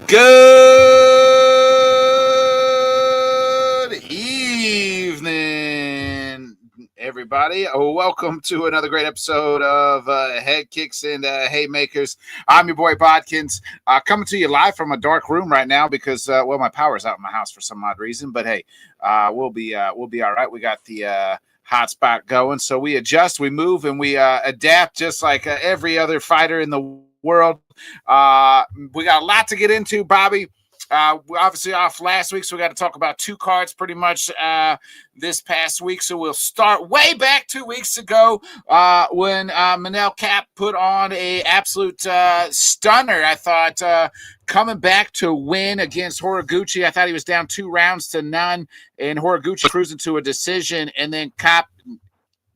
Good evening, everybody. Welcome to another great episode of Headkicks and Haymakers. I'm your boy Bodkins, coming to you live from a dark room right now because, my power's out in my house for some odd reason. But hey, we'll be all right. We got the hotspot going, so we adjust, we move, and we adapt just like every other fighter in the world. We got a lot to get into, Bobby. We're obviously off last week, so we got to talk about two cards pretty much this past week. So we'll start way back 2 weeks ago when Manel Kape put on a absolute stunner. I thought coming back to win against Horiguchi. I thought he was down 2-0 and Horiguchi cruising to a decision, and then Kape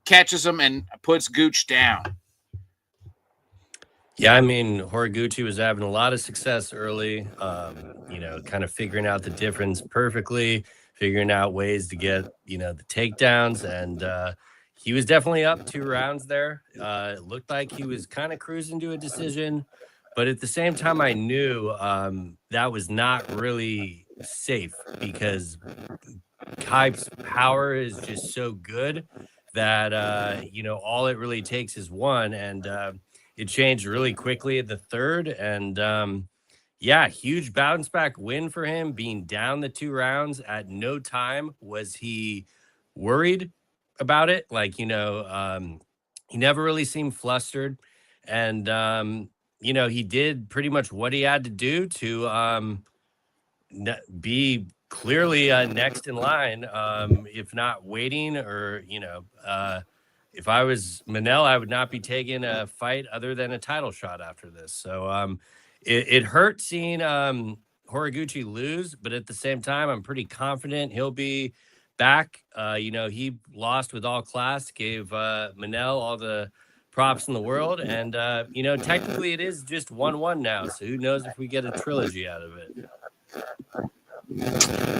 catches him and puts Gooch down. Yeah, I mean, Horiguchi was having a lot of success early, kind of figuring out the difference perfectly, figuring out ways to get, the takedowns. And he was definitely up 2 rounds there. It looked like he was kind of cruising to a decision. But at the same time, I knew that was not really safe because Kape's power is just so good that, all it really takes is one. And it changed really quickly at the third. And huge bounce back win for him, being down the 2 rounds. At no time was he worried about it. He never really seemed flustered. And, he did pretty much what he had to do to be clearly next in line, if not waiting or, if I was Manel, I would not be taking a fight other than a title shot after this. So it hurt seeing Horiguchi lose, but at the same time, I'm pretty confident he'll be back. He lost with all class, gave Manel all the props in the world. And, technically it is just 1-1 now. So who knows if we get a trilogy out of it.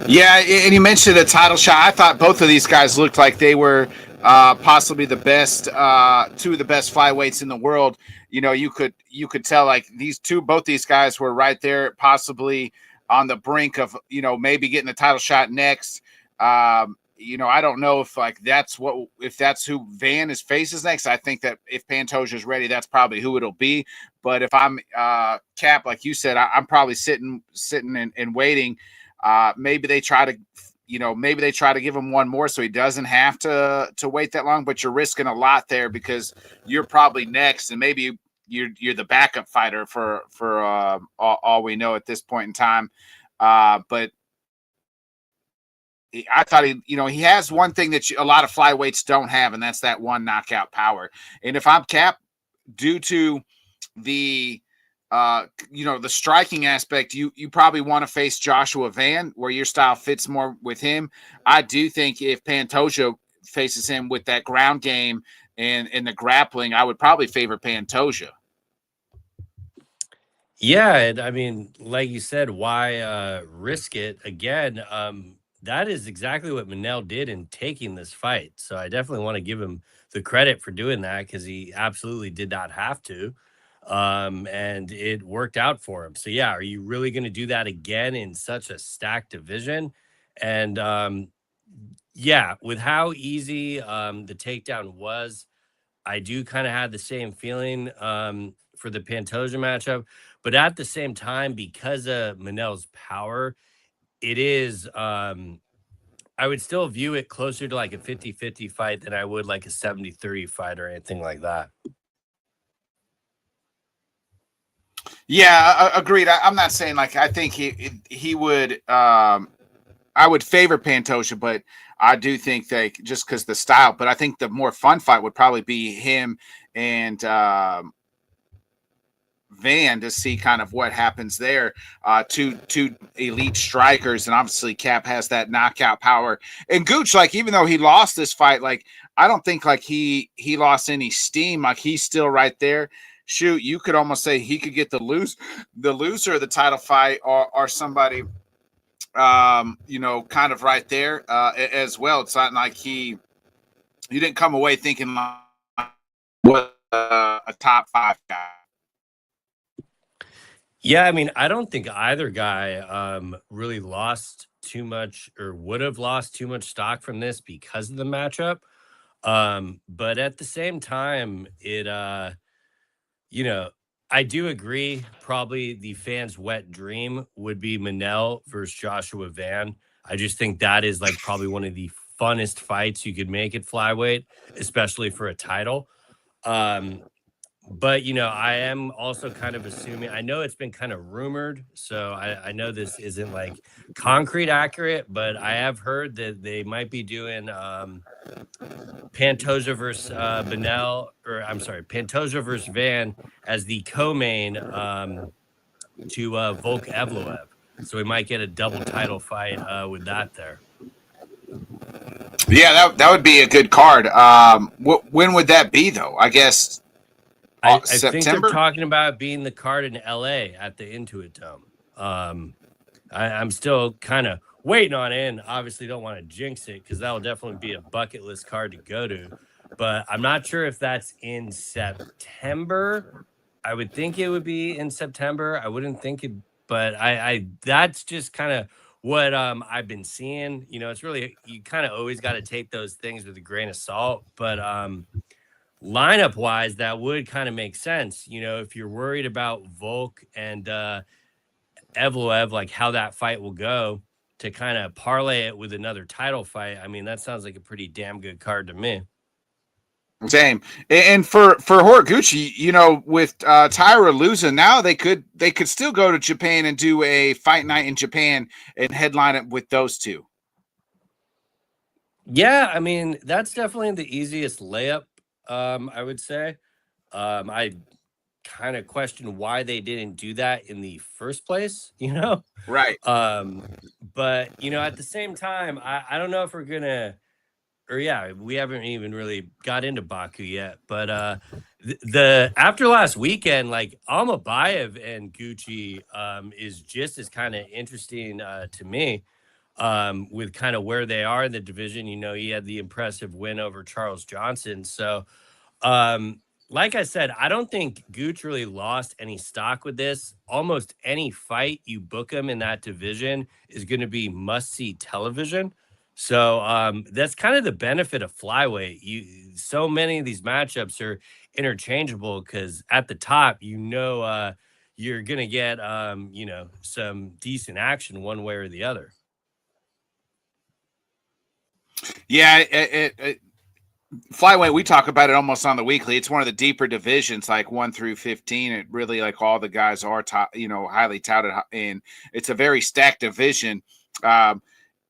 Yeah, and you mentioned a title shot. I thought both of these guys looked like they were possibly the best, 2 of the best flyweights in the world. You could tell like both these guys were right there, possibly on the brink of maybe getting a title shot next. I don't know if that's who Van is faces next. I think that if Pantoja is ready, that's probably who it'll be. But if I'm Kape, like you said, I'm probably sitting and waiting. Maybe they try to give him one more so he doesn't have to wait that long, but you're risking a lot there because you're probably next, and maybe you're the backup fighter for all we know at this point in time. But I thought he has one thing that a lot of flyweights don't have, and that's that one knockout power. And if I'm Kape, due to the the striking aspect, you probably want to face Joshua Van, where your style fits more with him. I do think if Pantoja faces him with that ground game and the grappling, I would probably favor Pantoja. Yeah, I mean, like you said, why risk it again? That is exactly what Manel did in taking this fight. So I definitely want to give him the credit for doing that because he absolutely did not have to. And it worked out for him. So yeah, are you really going to do that again in such a stacked division? And with how easy the takedown was, I do kind of have the same feeling for the Pantoja matchup. But at the same time, because of Manel's power, it is I would still view it closer to like a 50-50 fight than I would like a 70-30 fight or anything like that. Yeah, agreed. I'm not saying like I think he would. I would favor Pantoja, but I do think that just because the style. But I think the more fun fight would probably be him and Van to see kind of what happens there. Two elite strikers, and obviously Kape has that knockout power. And Gooch, like even though he lost this fight, like I don't think like he lost any steam. Like he's still right there. Shoot, you could almost say he could get the loser of the title fight or somebody, kind of right there as well. It's not like you didn't come away thinking like what a top 5 guy. Yeah, I mean, I don't think either guy really lost too much or would have lost too much stock from this because of the matchup. But at the same time, you know, I do agree. Probably the fans' wet dream would be Manel versus Joshua Van. I just think that is like probably one of the funnest fights you could make at flyweight, especially for a title. Um, but I am also kind of assuming. I know it's been kind of rumored, so I know this isn't like concrete accurate, but I have heard that they might be doing Pantoja versus Benel, or I'm sorry, Pantoja versus Van as the co-main to Volk Evloev. So we might get a double title fight with that there. Yeah, that would be a good card. When would that be though? I guess I think they're September. talking about being the card in LA at the Intuit Dome. I'm still kind of waiting on it, and obviously don't want to jinx it because that will definitely be a bucket list card to go to. But I'm not sure if that's in September. I would think it would be in September. I wouldn't think it, but I that's just kind of what I've been seeing. It's really, you kind of always got to take those things with a grain of salt. But lineup wise, that would kind of make sense. If you're worried about Volk and Evloev, like how that fight will go, to kind of parlay it with another title fight. I mean, that sounds like a pretty damn good card to me. Same. And for Horiguchi, with Tyra losing, now they could still go to Japan and do a fight night in Japan and headline it with those two. Yeah, I mean, that's definitely the easiest layup, I would say. I kind of question why they didn't do that in the first place, Right. But at the same time, I don't know if we're gonna, or yeah, we haven't even really got into Baku yet. But the after last weekend, like Almabayev and Gucci is just as kind of interesting to me, with kind of where they are in the division. He had the impressive win over Charles Johnson. So like I said, I don't think Gooch really lost any stock with this. Almost any fight you book him in that division is going to be must-see television. So that's kind of the benefit of flyweight. So many of these matchups are interchangeable because at the top, you're going to get some decent action one way or the other. Yeah, flyweight, we talk about it almost on the weekly. It's one of the deeper divisions, like 1 through 15. It really, like, all the guys are highly touted, and it's a very stacked division.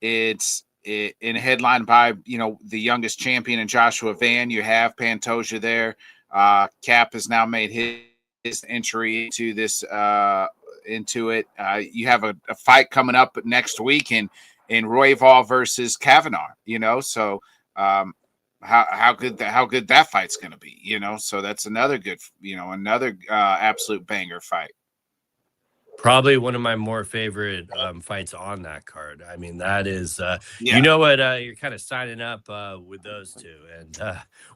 It's in headline by the youngest champion in Joshua Van. You have Pantoja there. Kape has now made his entry into this into it. You have a fight coming up next week in Royval versus Kavanaugh. So how good that fight's going to be. So that's another good, another absolute banger fight. Probably one of my more favorite fights on that card. I mean, that is, what you're kind of signing up with those two. And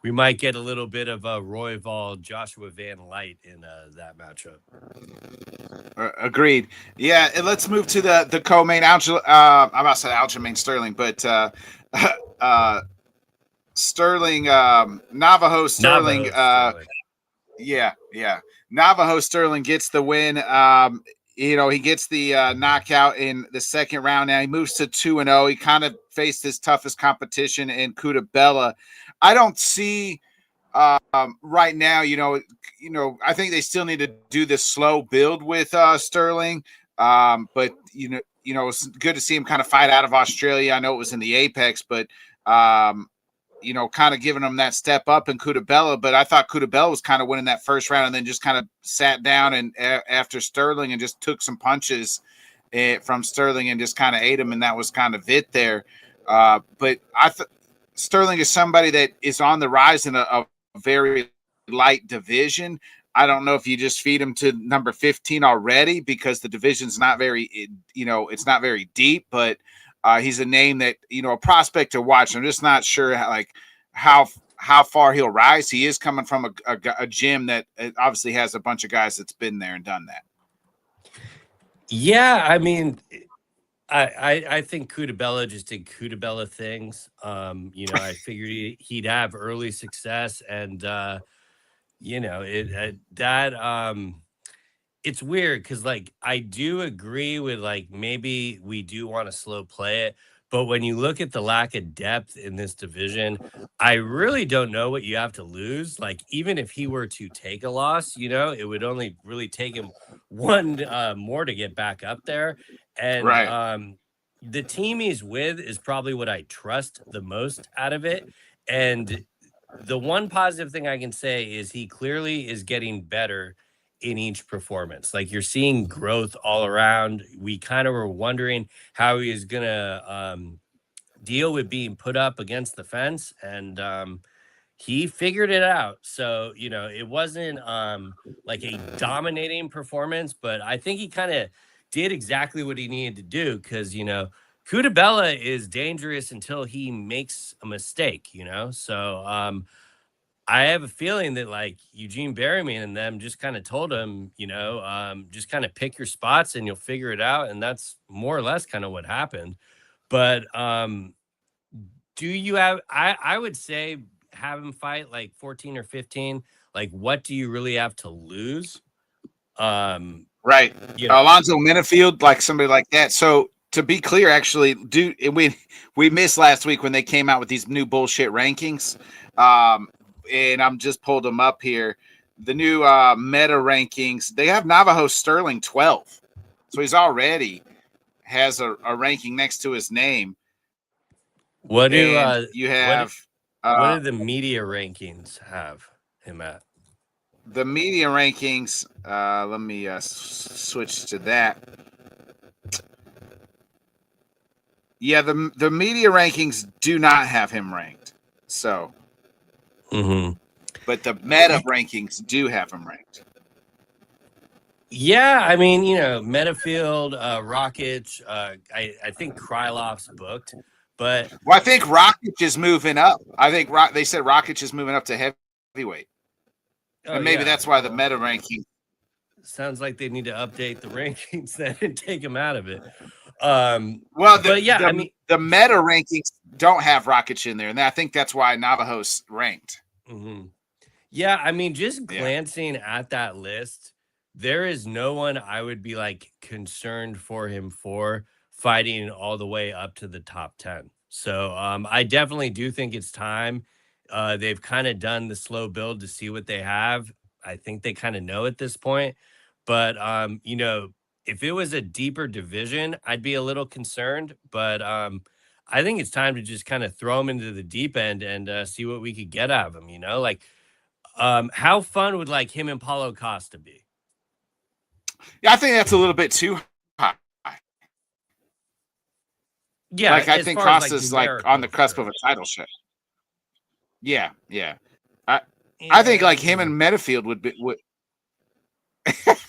we might get a little bit of a Royval Joshua Van Light in that matchup. Agreed. Yeah, and let's move to the co-main. I'm about to say Aljamain Sterling, but Sterling, Navajo Sterling. Yeah. Navajo Sterling gets the win. He gets the knockout in the second round. Now he moves to 2-0. He kind of faced his toughest competition in Cutabella. I don't see right now, I think they still need to do this slow build with Sterling. But it's good to see him kind of fight out of Australia. I know it was in the Apex, but kind of giving him that step up in Cutabella. But I thought Cutabella was kind of winning that first round and then just kind of sat down and after Sterling and just took some punches from Sterling and just kind of ate him. And that was kind of it there. But Sterling is somebody that is on the rise in a very light division. I don't know if you just feed him to number 15 already because the division's not very, it's not very deep, but he's a name that, a prospect to watch. I'm just not sure how far he'll rise. He is coming from a gym that obviously has a bunch of guys that's been there and done that. Yeah, I mean, I think Cutabella just did Cutabella things. I figured he'd have early success, and it's weird because like I do agree with like maybe we do want to slow play it, but when you look at the lack of depth in this division, I really don't know what you have to lose. Like even if he were to take a loss, it would only really take him one more to get back up there. And Right. the team he's with is probably what I trust the most out of it. And the one positive thing I can say is he clearly is getting better in each performance. Like you're seeing growth all around. We kind of were wondering how he is going to deal with being put up against the fence. And he figured it out. So, it wasn't like a dominating performance, but I think he kind of did exactly what he needed to do because, Cutabella is dangerous until he makes a mistake. So, I have a feeling that like Eugene Berryman and them just kind of told him, just kind of pick your spots and you'll figure it out. And that's more or less kind of what happened. But do you have I would say have him fight like 14 or 15. Like what do you really have to lose? Right. You know, Alonzo Minifield, like somebody like that. So to be clear, actually, we missed last week when they came out with these new bullshit rankings. And I'm just pulled them up here. The new meta rankings, they have Navajo Sterling 12. So he's already has a ranking next to his name. what do And you have what do the media rankings have him at? the media rankings. Let me switch to that. Yeah, the media rankings do not have him ranked. So, but the meta rankings do have him ranked. Yeah, I mean, Metafield, Rockets, I think Krylov's booked, but Well, I think Rockets is moving up. I think they said Rockets is moving up to heavyweight, and maybe that's why the meta ranking. Sounds like they need to update the rankings then and take him out of it. Well, I mean, the meta rankings don't have Rockets in there, and I think that's why Navajo's ranked. Yeah, I mean, just glancing at that list, there is no one I would be like concerned for him for fighting all the way up to the top 10. So I definitely do think it's time. They've kind of done the slow build to see what they have. I think they kind of know at this point. But if it was a deeper division, I'd be a little concerned. But I think it's time to just kind of throw him into the deep end and see what we could get out of him. Like how fun would like him and Paulo Costa be? Yeah, I think that's a little bit too high. Yeah, like I think Costa's like on the cusp of a title shot. Yeah. I think like him and Metafield would be.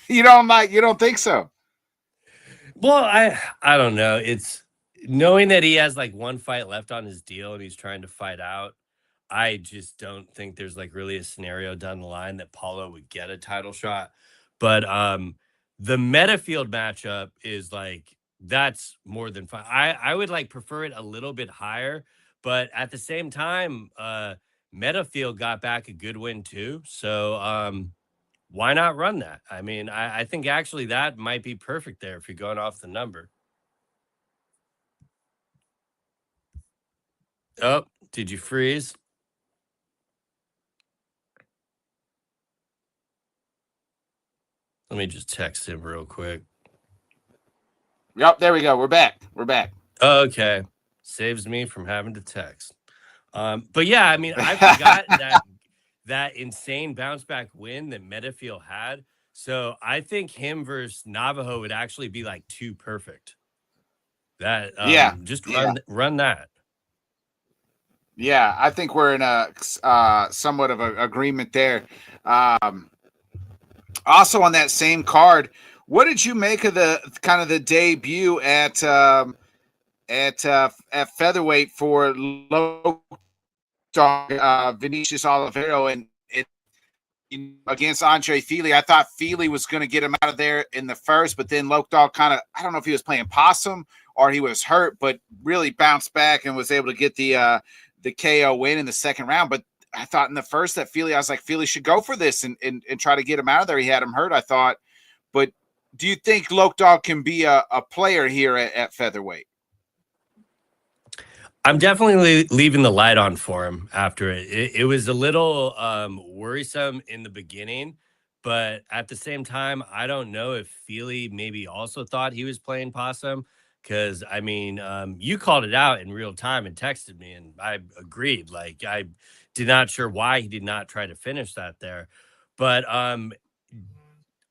You don't think so? Well, I don't know. It's knowing that he has like one fight left on his deal and he's trying to fight out. I just don't think there's like really a scenario down the line that Paulo would get a title shot. But the Metafield matchup is like that's more than fine. I would like prefer it a little bit higher, but at the same time, Metafield got back a good win too. So why not run that? I mean, I think actually that might be perfect there if you're going off the number. Oh, did you freeze? Let me just text him real quick. Yep, there we go. We're back. Okay. Saves me from having to text. But yeah, I mean, I forgot that insane bounce back win that Metafield had. So I think him versus Navajo would actually be like too perfect. That just run that. Yeah, I think we're in a somewhat of an agreement there. Also on that same card, what did you make of the kind of the debut at featherweight for low dog Vinicius Oliveiro? And against Andre Feely. I thought Feely was going to get him out of there in the first, but then Lokdal kind of, I don't know if he was playing possum or he was hurt, but really bounced back and was able to get the KO win in the second round. But I thought in the first that Feely, I was like, Feely should go for this and try to get him out of there. He had him hurt, I thought. But do you think Lokdal can be a player here at featherweight? I'm definitely leaving the light on for him after it. It was a little worrisome in the beginning, but at the same time, I don't know if Feely maybe also thought he was playing possum. Because, I mean, you called it out in real time and texted me, and I agreed. Like, I did not sure why he did not try to finish that there. But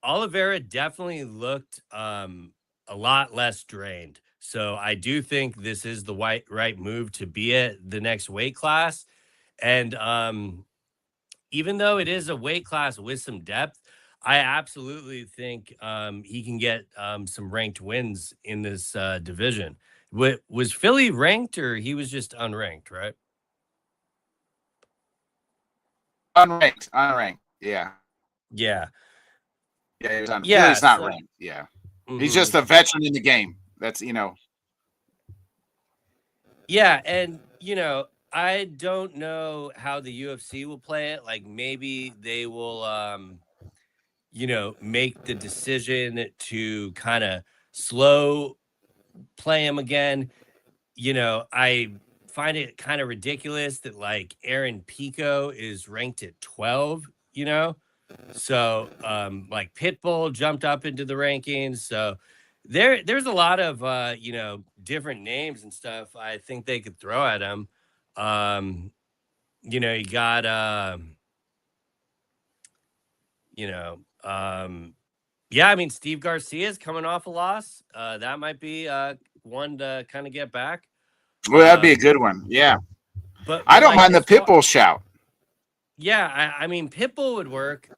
Oliveira definitely looked a lot less drained. So I do think this is the right move to be at the next weight class. And even though it is a weight class with some depth, I absolutely think he can get some ranked wins in this division. Was Philly ranked or he was just unranked, right? Unranked. Yeah. Yeah. Yeah, he's Yeah, not ranked. Yeah. He's just a veteran in the game. That's, Yeah, and I don't know how the UFC will play it. Like maybe they will make the decision to kind of slow play him again. I find it kind of ridiculous that like Aaron Pico is ranked at 12, So like Pitbull jumped up into the rankings. So there's a lot of different names and stuff I think they could throw at him. You got yeah, I mean Steve Garcia's coming off a loss. That might be one to kind of get back. Well, that'd be a good one. Yeah. But I don't like mind the Pitbull shout. Yeah, I mean Pitbull would work.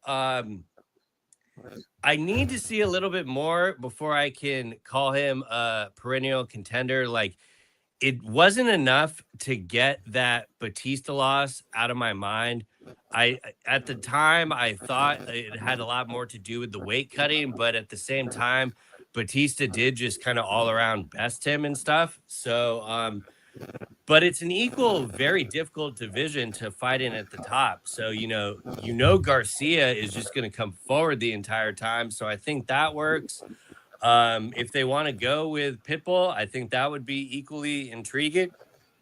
I need to see a little bit more before I can call him a perennial contender. Like it wasn't enough to get that Batista loss out of my mind. At the time I thought it had a lot more to do with the weight cutting, but at the same time, Batista did just kind of all around best him and stuff. So but it's an very difficult division to fight in at the top. So, Garcia is just going to come forward the entire time. So I think that works. If they want to go with Pitbull, I think that would be equally intriguing.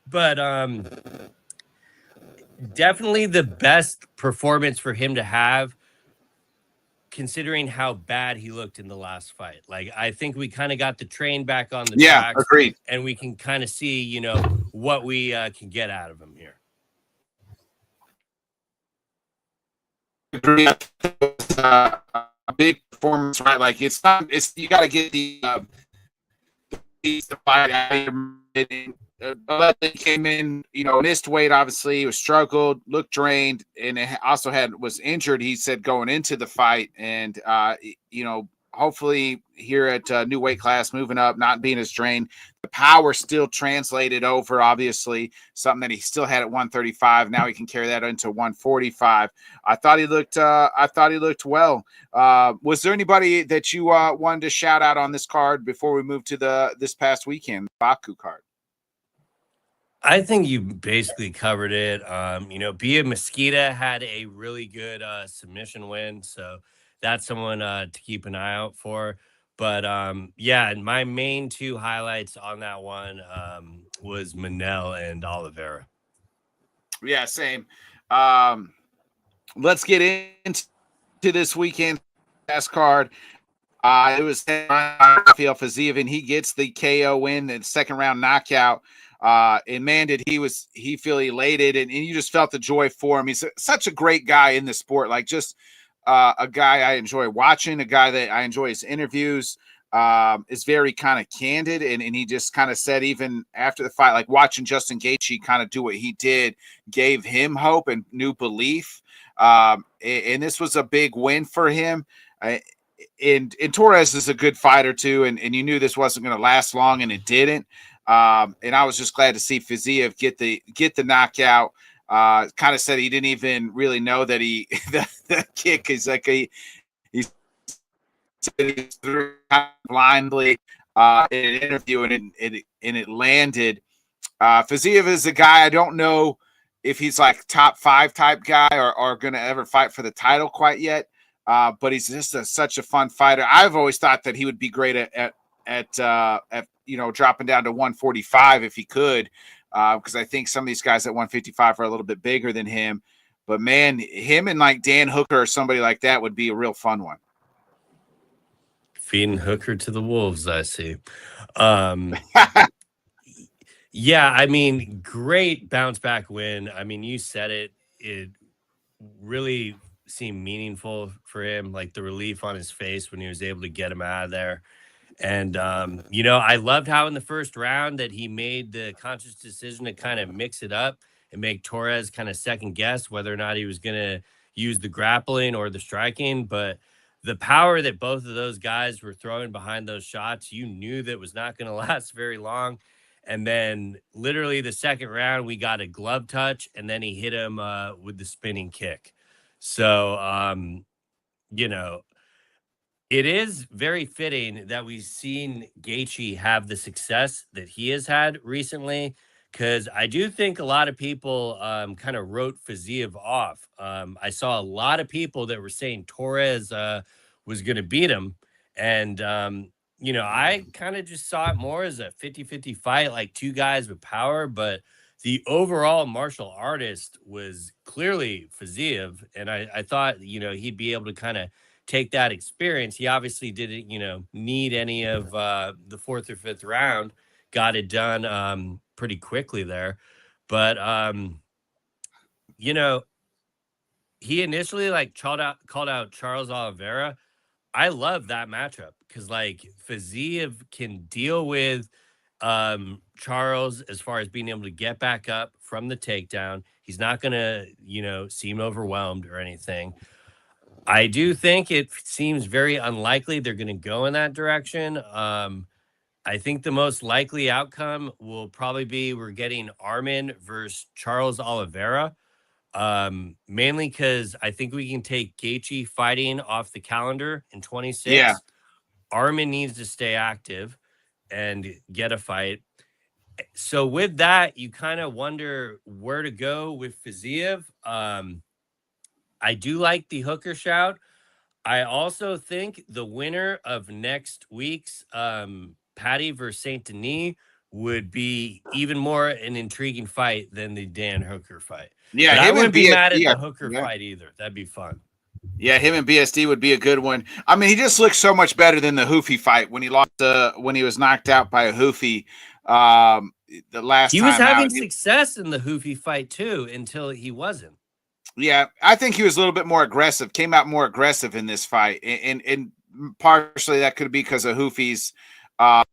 But definitely the best performance for him to have, considering how bad he looked in the last fight. Like, I think we kind of got the train back on the tracks. Agreed. And we can kind of see, what we can get out of him here. Agreed. A big performance, right? Like you got to get the fight out of him. Came in, missed weight. Obviously, he was struggled, looked drained, and also was injured. He said going into the fight, and hopefully here at new weight class, moving up, not being as drained, the power still translated over. Obviously, something that he still had at 135. Now he can carry that into 145. I thought he looked well. Was there anybody that you wanted to shout out on this card before we move to this past weekend, Baku card? I think you basically covered it. Bia Mesquita had a really good submission win, so that's someone to keep an eye out for. But yeah, my main two highlights on that one was Manel and Oliveira. Yeah, same. Let's get into this weekend last card. It was Rafael Fiziev, and he gets the KO win and second round knockout. And man, did he feel elated, and you just felt the joy for him. He's such a great guy in the sport, like just a guy I enjoy watching, a guy that I enjoy his interviews, is very kind of candid. And he just kind of said, even after the fight, like watching Justin Gaethje kind of do what he did, gave him hope and new belief. And this was a big win for him. And Torres is a good fighter too. And you knew this wasn't going to last long, and it didn't. And I was just glad to see Fiziev get the knockout. kind of said he didn't even really know that the kick is like he threw blindly in an interview, and it landed. Fiziev is a guy I don't know if he's like top 5 type guy or going to ever fight for the title quite yet. But he's just such a fun fighter. I've always thought that he would be great at dropping down to 145 if he could, because I think some of these guys at 155 are a little bit bigger than him. But man, him and like Dan Hooker or somebody like that would be a real fun one. Feeding Hooker to the wolves, I see. Yeah, I mean, great bounce back win. I mean, you said it. It really seemed meaningful for him, like the relief on his face when he was able to get him out of there. And, I loved how in the first round that he made the conscious decision to kind of mix it up and make Torres kind of second guess whether or not he was going to use the grappling or the striking. But the power that both of those guys were throwing behind those shots, you knew that was not going to last very long. And then literally the second round, we got a glove touch, and then he hit him with the spinning kick. So, it is very fitting that we've seen Gaethje have the success that he has had recently, because I do think a lot of people kind of wrote Fiziev off. I saw a lot of people that were saying Torres was going to beat him. And, I kind of just saw it more as a 50-50 fight, like two guys with power. But the overall martial artist was clearly Fiziev. And I thought, he'd be able to kind of take that experience. He obviously didn't, need any of the 4th or 5th round. Got it done pretty quickly there. But he initially called out Charles Oliveira. I love that matchup because Fiziev can deal with Charles as far as being able to get back up from the takedown. He's not gonna, seem overwhelmed or anything. I do think it seems very unlikely they're going to go in that direction. I think the most likely outcome will probably be we're getting Armin versus Charles Oliveira, mainly because I think we can take Gaethje fighting off the calendar in 26. Yeah. Armin needs to stay active and get a fight. So with that, you kind of wonder where to go with Fiziev. I do like the Hooker shout. I also think the winner of next week's Patty versus Saint Denis would be even more an intriguing fight than the Dan Hooker fight. Yeah, but I wouldn't be mad at the Hooker fight either. That'd be fun. Yeah, him and BSD would be a good one. I mean, he just looks so much better than the Hoofy fight when he lost when he was knocked out by a Hoofy. The last he time was having success in the Hoofy fight too until he wasn't. Yeah, I think he was a little bit more aggressive. Came out more aggressive in this fight, and partially that could be because of Hoofy's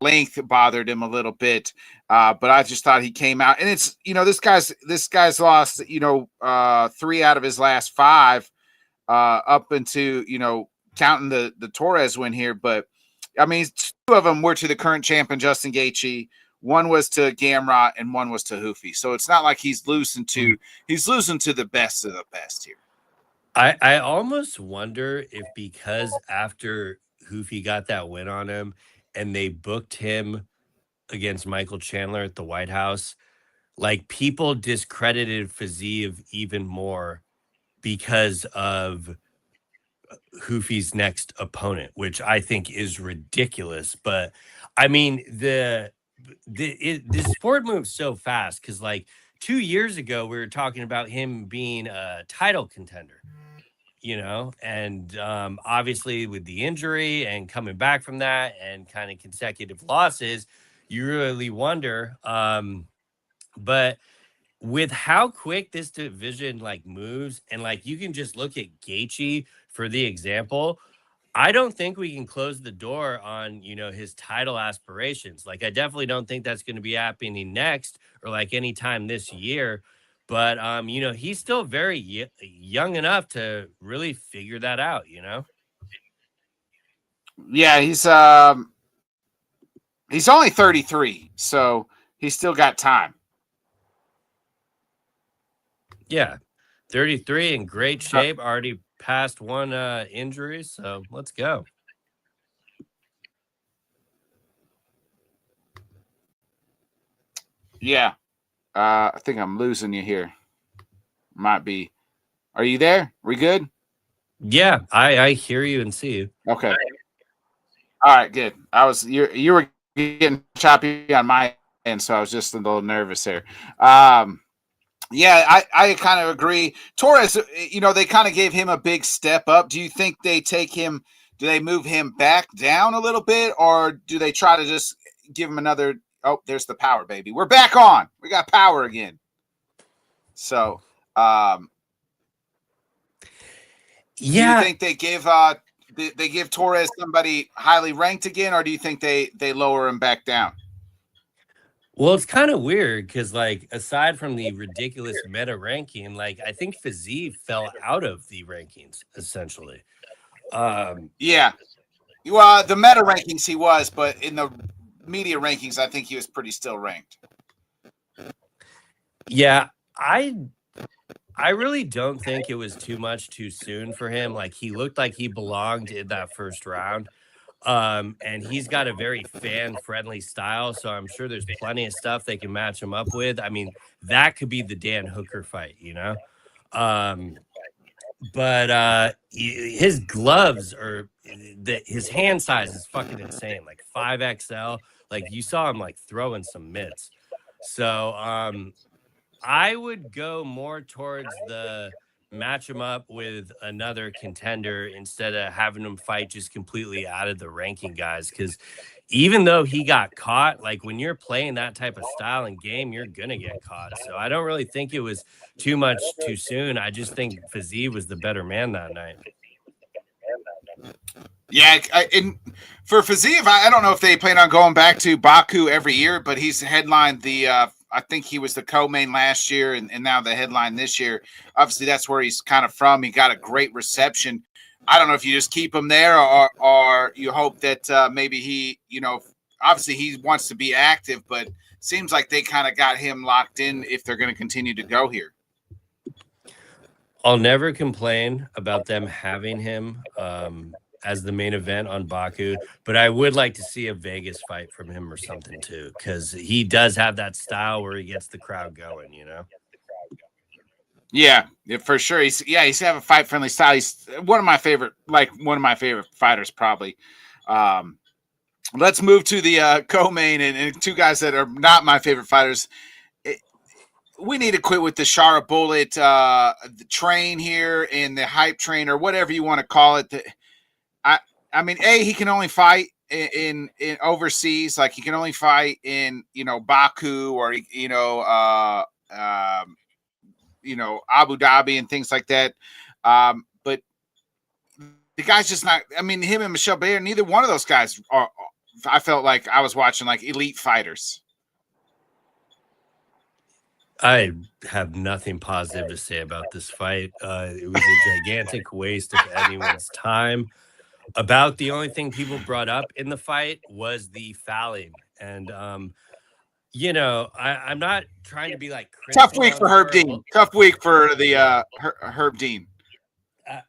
length bothered him a little bit. But I just thought he came out, and it's this guy's lost 3 out of his last 5. Up into, counting the Torres win here. But, I mean, 2 of them were to the current champion, Justin Gaethje. 1 was to Gamrot, and 1 was to Hoofy. So it's not like he's losing to the best of the best here. I almost wonder if because after Hoofy got that win on him and they booked him against Michael Chandler at the White House, people discredited Fiziev even more because of Hoofy's next opponent, which I think is ridiculous. But I mean, the sport moves so fast because 2 years ago we were talking about him being a title contender, and obviously with the injury and coming back from that and kind of consecutive losses, you really wonder. But with how quick this division moves, and you can just look at Gaethje for the example, I don't think we can close the door on his title aspirations. I definitely don't think that's going to be happening next or anytime this year. But he's still very young enough to really figure that out. Yeah, he's only 33, so he's still got time. Yeah, 33 in great shape. Already passed one injury, so let's go. Yeah. I think I'm losing you here. Might be. Are you there? We good? Yeah, I hear you and see you. Okay. All right, good. You were getting choppy on my end, so I was just a little nervous there. Yeah, I kind of agree. Torres, they kind of gave him a big step up. Do you think they take him? Do they move him back down a little bit, or do they try to just give him another? Oh, there's the power, baby. We're back on. We got power again. So, do you think they give Torres somebody highly ranked again, or do you think they lower him back down? Well, it's kind of weird because, like, aside from the ridiculous meta ranking, like, I think Fiziev fell out of the rankings essentially. Yeah. Well, the meta rankings he was, but in the media rankings, I think he was pretty still ranked. Yeah, I really don't think it was too much too soon for him. Like, he looked like he belonged in that first round. And he's got a very fan-friendly style, so I'm sure there's plenty of stuff they can match him up with. I mean, that could be the Dan Hooker fight, you know? But his gloves are his hand size is fucking insane, like 5XL. Like, you saw him like throwing some mitts. So I would go more towards the match him up with another contender instead of having him fight just completely out of the ranking guys. Because even though he got caught, like, when you're playing that type of style and game, you're gonna get caught. So I don't really think it was too much too soon. I just think Fiziev was the better man that night. Yeah, and for Fiziev, I don't know if they plan on going back to Baku every year, but he's headlined the. I think he was the co-main last year, and now the headline this year. Obviously, that's where he's kind of from. He got a great reception. I don't know if you just keep him there, or you hope that maybe he, obviously he wants to be active, but seems like they kind of got him locked in if they're going to continue to go here. I'll never complain about them having him as the main event on Baku, but I would like to see a Vegas fight from him or something too, because he does have that style where he gets the crowd going, you know? Yeah, for sure. He's have a fight friendly style. He's one of my favorite fighters, probably. Let's move to the co-main and two guys that are not my favorite fighters. We need to quit with the Shara Bullet the train here and the hype train or whatever you want to call it. I mean, he can only fight in overseas. Like, he can only fight in Baku or Abu Dhabi and things like that. But the guy's just not. I mean, him and Michelle Bayer, neither one of those guys are. I felt like I was watching like elite fighters. I have nothing positive to say about this fight. It was a gigantic waste of anyone's time. About the only thing people brought up in the fight was the fouling. And, I'm not trying to be like tough week for Herb Dean. Tough week for the Herb Dean.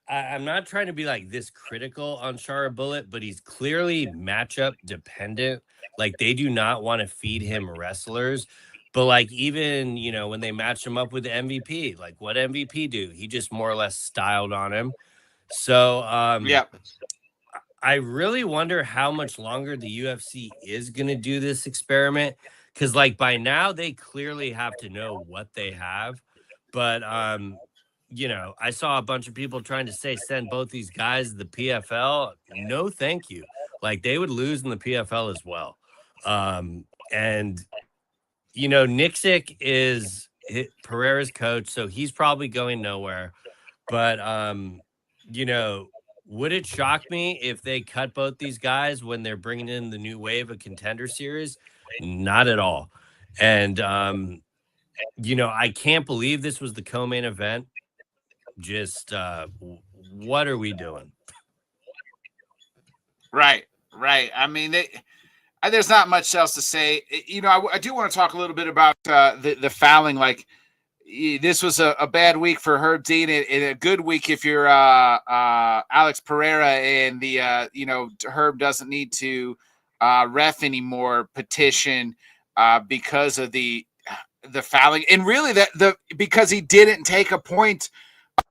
I'm not trying to be like this critical on Shara Bullet, but he's clearly matchup dependent. Like, they do not want to feed him wrestlers. But, like, even, when they match him up with the MVP, like, what MVP do? He just more or less styled on him. So, yeah. I really wonder how much longer the UFC is going to do this experiment. Because, like, by now, they clearly have to know what they have. But, I saw a bunch of people trying to send both these guys to the PFL. No, thank you. Like, they would lose in the PFL as well. And Nixick is Pereira's coach, so he's probably going nowhere. But, would it shock me if they cut both these guys when they're bringing in the new wave of Contender Series? Not at all. And, I can't believe this was the co-main event. Just what are we doing? Right. I mean, there's not much else to say. I do want to talk a little bit about the fouling. Like, this was a bad week for Herb Dean and a good week if you're Alex Pereira and the Herb doesn't need to ref anymore petition because of the fouling, and really because he didn't take a point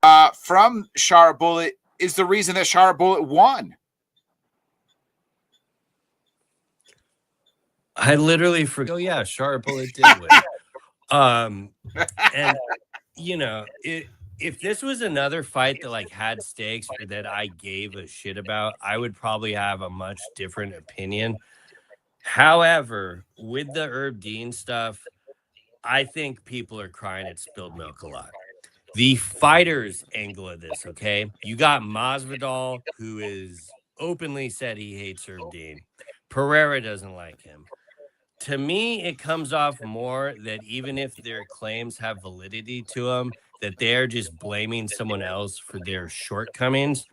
from Shara Bullet is the reason that Shara Bullet won. I literally forgot. Oh yeah, Shara Bullet did win. And if this was another fight that like had stakes or that I gave a shit about, I would probably have a much different opinion. However, with the Herb Dean stuff, I think people are crying at spilled milk a lot. The fighters angle of this, okay? You got Masvidal, who is openly said he hates Herb Dean. Pereira doesn't like him. To me, it comes off more that even if their claims have validity to them, that they're just blaming someone else for their shortcomings.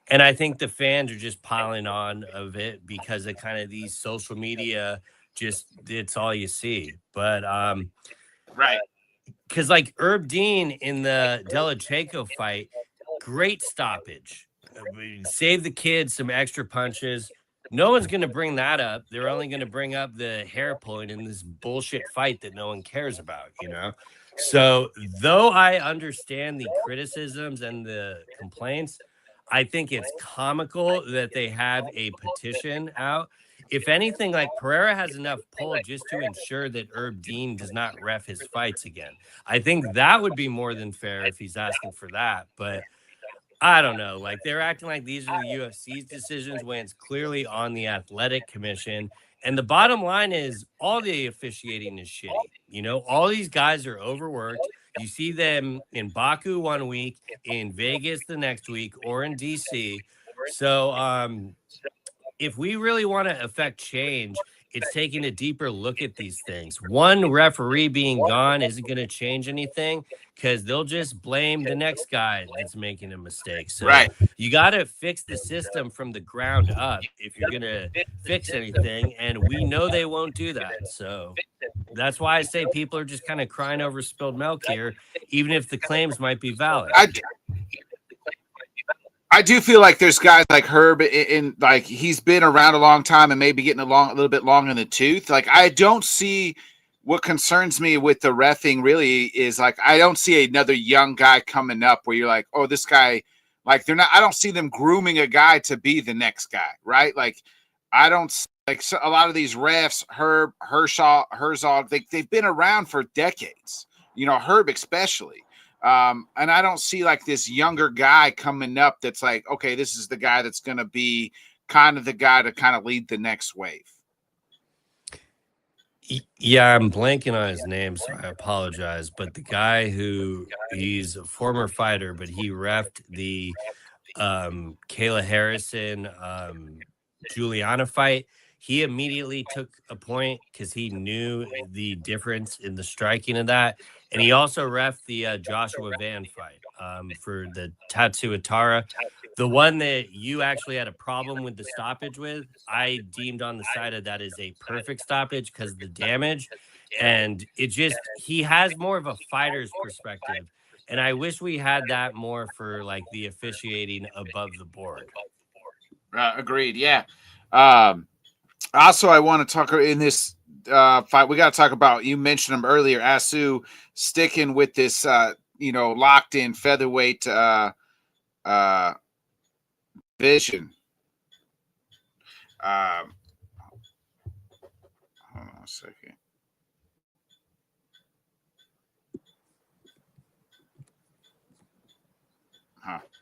And I think the fans are just piling on of it because of kind of these social media, just it's all you see. But right. Because like Herb Dean in the Delacheco fight, great stoppage. Save the kid some extra punches. No one's going to bring that up. They're only going to bring up the hair pulling in this bullshit fight that no one cares about, So, though I understand the criticisms and the complaints, I think it's comical that they have a petition out. If anything, like Pereira has enough pull just to ensure that Herb Dean does not ref his fights again. I think that would be more than fair if he's asking for that. But I don't know. Like they're acting like these are the UFC's decisions when it's clearly on the athletic commission. And the bottom line is all the officiating is shitty. All these guys are overworked. You see them in Baku one week, in Vegas the next week, or in DC. So if we really want to affect change, it's taking a deeper look at these things. One referee being gone isn't going to change anything because they'll just blame the next guy that's making a mistake. So you got to fix the system from the ground up if you're going to fix anything. And we know they won't do that. So that's why I say people are just kind of crying over spilled milk here, even if the claims might be valid. I do feel like there's guys like Herb in like he's been around a long time and maybe getting a little bit long in the tooth. Like I don't see what concerns me with the reffing really is like I don't see another young guy coming up where you're like, oh, this guy, like I don't see them grooming a guy to be the next guy, right? Like I don't like a lot of these refs, Herb, Herzog, they've been around for decades. Herb especially. And I don't see like this younger guy coming up that's like, okay, this is the guy that's going to be kind of the guy to kind of lead the next wave. Yeah, I'm blanking on his name, so I apologize. But the guy he's a former fighter, but he reffed the Kayla Harrison Juliana fight. He immediately took a point because he knew the difference in the striking of that. And he also reffed the Joshua Van fight for the Tatsu Atara. The one that you actually had a problem with the stoppage with, I deemed on the side of that is a perfect stoppage because of the damage. And he has more of a fighter's perspective. And I wish we had that more for like the officiating above the board. Agreed. Yeah. Also, I want to talk in this fight. We got to talk about, you mentioned him earlier, Asu sticking with this, locked in featherweight division. Hold on a second.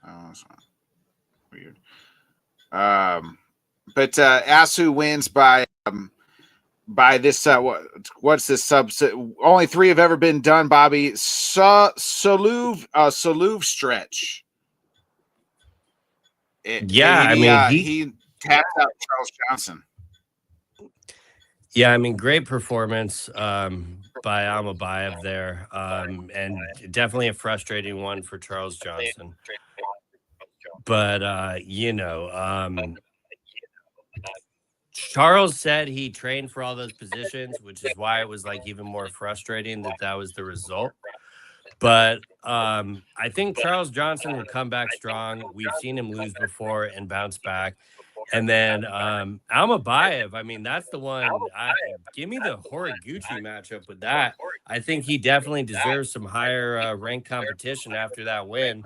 That's weird. But Asu wins by this what's this subset? Only 3 have ever been done, Bobby. Saluv stretch. He tapped out Charles Johnson. Yeah, I mean, great performance by Amabayev there, and definitely a frustrating one for Charles Johnson. But Charles said he trained for all those positions, which is why it was like even more frustrating that was the result. But I think Charles Johnson will come back strong. We've seen him lose before and bounce back. And then Almabayev, I mean, that's the one. Give me the Horiguchi matchup with that. I think he definitely deserves some higher ranked competition after that win.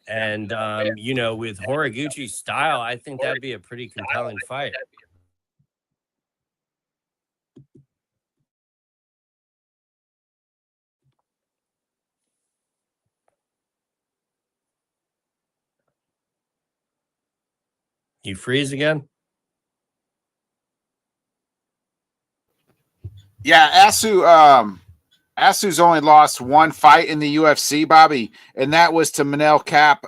And, with Horiguchi's style, I think that'd be a pretty compelling fight. You freeze again? Yeah, Asu's only lost one fight in the UFC, Bobby, and that was to Manel Kape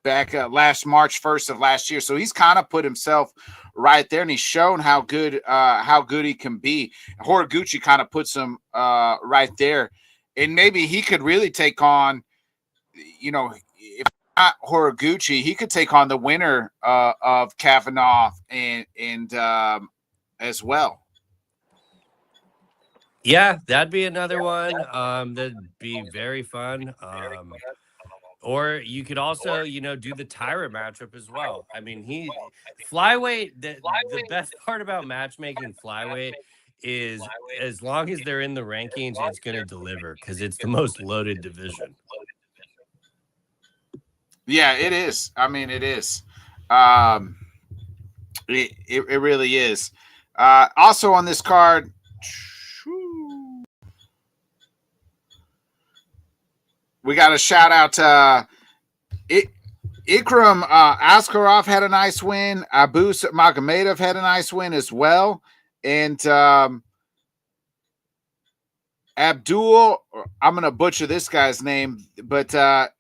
back last March 1st of last year. So he's kind of put himself right there, and he's shown how good he can be. Horiguchi kind of puts him right there, and maybe he could really take on, if not Horiguchi, he could take on the winner of Kavanaugh and as well. Yeah, that'd be another one. That'd be very fun. Or you could also, do the Tyra matchup as well. I mean, flyweight. The best part about matchmaking flyweight is as long as they're in the rankings, it's going to deliver because it's the most loaded division. Yeah, it is. I mean, it is. It really is. Also on this card. We got a shout out to Ikram Askarov had a nice win. Abu Magomedov had a nice win as well. And Abdul, I'm going to butcher this guy's name, but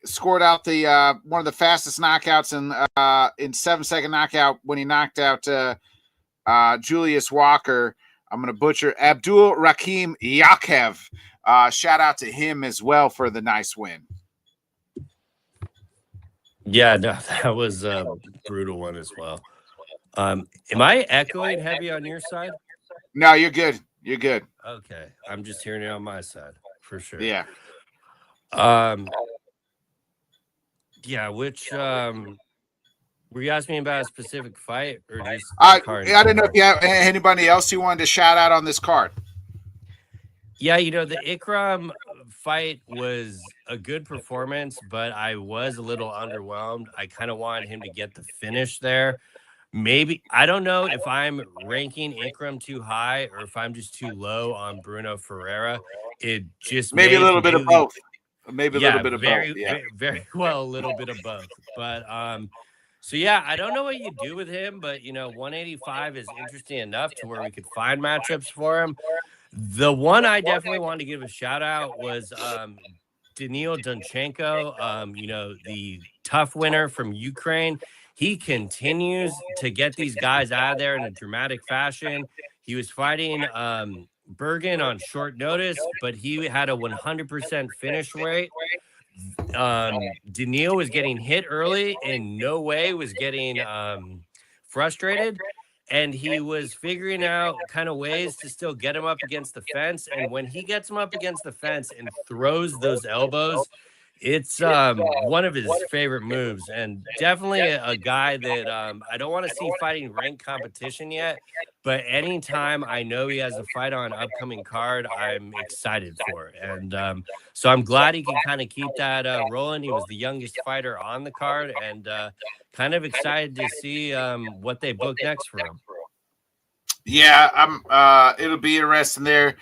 scored out the one of the fastest knockouts in 7-second knockout when he knocked out Julius Walker. I'm going to butcher Abdul Rakim Yakev. Shout out to him as well for the nice win. Yeah, no, that was a brutal one as well. Am I echoing heavy on your side? No, you're good. You're good. Okay. I'm just hearing it on my side for sure. Yeah. Yeah, which were you asking me about a specific fight or just I don't know if you have anybody else you wanted to shout out on this card. Yeah, the Ikram fight was a good performance, but I was a little underwhelmed. I kind of wanted him to get the finish there. Maybe, I don't know if I'm ranking Ikram too high or if I'm just too low on Bruno Ferreira. It just maybe a little bit of both. Maybe a little bit of both. Yeah, very well, a little bit of both. But so yeah, I don't know what you do with him, but 185 is interesting enough to where we could find matchups for him. The one I definitely wanted to give a shout out was Daniil Dunchenko, the tough winner from Ukraine. He continues to get these guys out of there in a dramatic fashion. He was fighting Bergen on short notice, but he had a 100% finish rate. Daniil was getting hit early and no way was getting frustrated. And he was figuring out kind of ways to still get him up against the fence. And when he gets him up against the fence and throws those elbows, it's one of his favorite moves. And definitely a guy that I don't want to see fighting ranked competition yet. But anytime I know he has a fight on an upcoming card, I'm excited for it. And so I'm glad he can kind of keep that rolling. He was the youngest fighter on the card and kind of excited to see what they book next for him. Yeah, it'll be interesting there.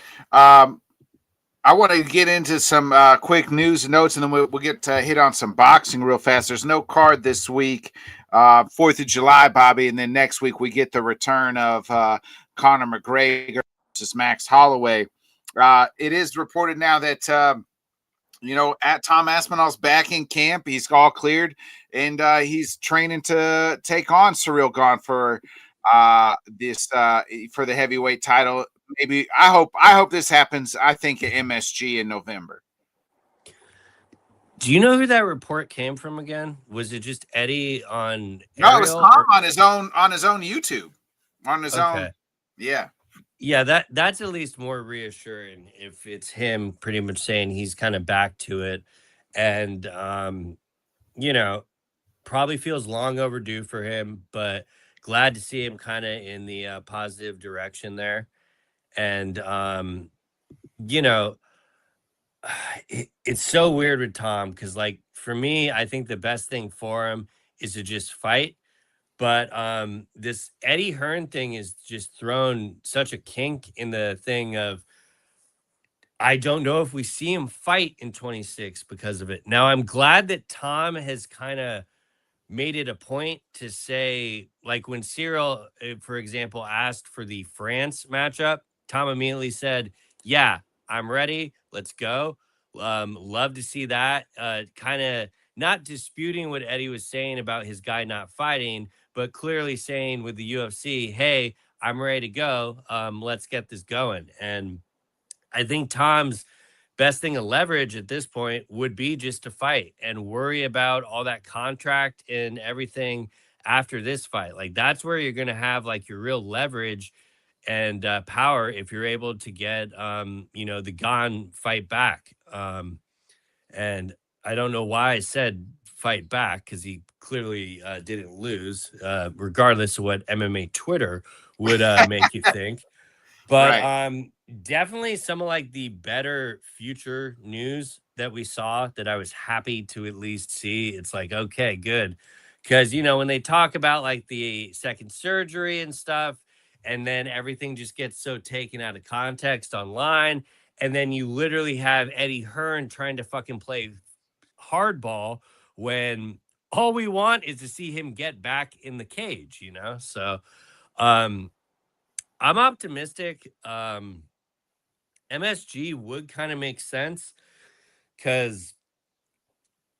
I want to get into some quick news and notes, and then we'll get to hit on some boxing real fast. There's no card this week, 4th of July, Bobby, and then next week we get the return of Conor McGregor versus Max Holloway. It is reported now that at Tom Aspinall's back in camp. He's all cleared, and he's training to take on Ciryl Gane for for the heavyweight title. Maybe I hope this happens. I think at MSG in November. Do you know who that report came from again? Was it just Eddie on? No, it was Tom on his own YouTube, on his own. Yeah. Yeah, that's at least more reassuring if it's him pretty much saying he's kind of back to it. And you know, probably feels long overdue for him, but glad to see him kind of in the positive direction there. And you know, it's so weird with Tom because, like, for me, I think the best thing for him is to just fight. But this Eddie Hearn thing is just thrown such a kink in the thing of I don't know if we see him fight in 26 because of it. Now I'm glad that Tom has kind of made it a point to say, like when Cyril, for example, asked for the France matchup, Tom immediately said, "Yeah, I'm ready. Let's go." Love to see that. Kind of not disputing what Eddie was saying about his guy not fighting, but clearly saying with the UFC, "Hey, I'm ready to go. Let's get this going." And I think Tom's best thing of leverage at this point would be just to fight and worry about all that contract and everything after this fight. Like that's where you're going to have like your real leverage and power if you're able to get the Gon fight back. And I don't know why I said fight back because he clearly didn't lose, regardless of what MMA Twitter would make you think. But Right. definitely some of like the better future news that we saw that I was happy to at least see. It's like, okay, good. Cause when they talk about like the second surgery and stuff, and then everything just gets so taken out of context online. And then you literally have Eddie Hearn trying to fucking play hardball when all we want is to see him get back in the cage. So um I'm optimistic. MSG would kind of make sense because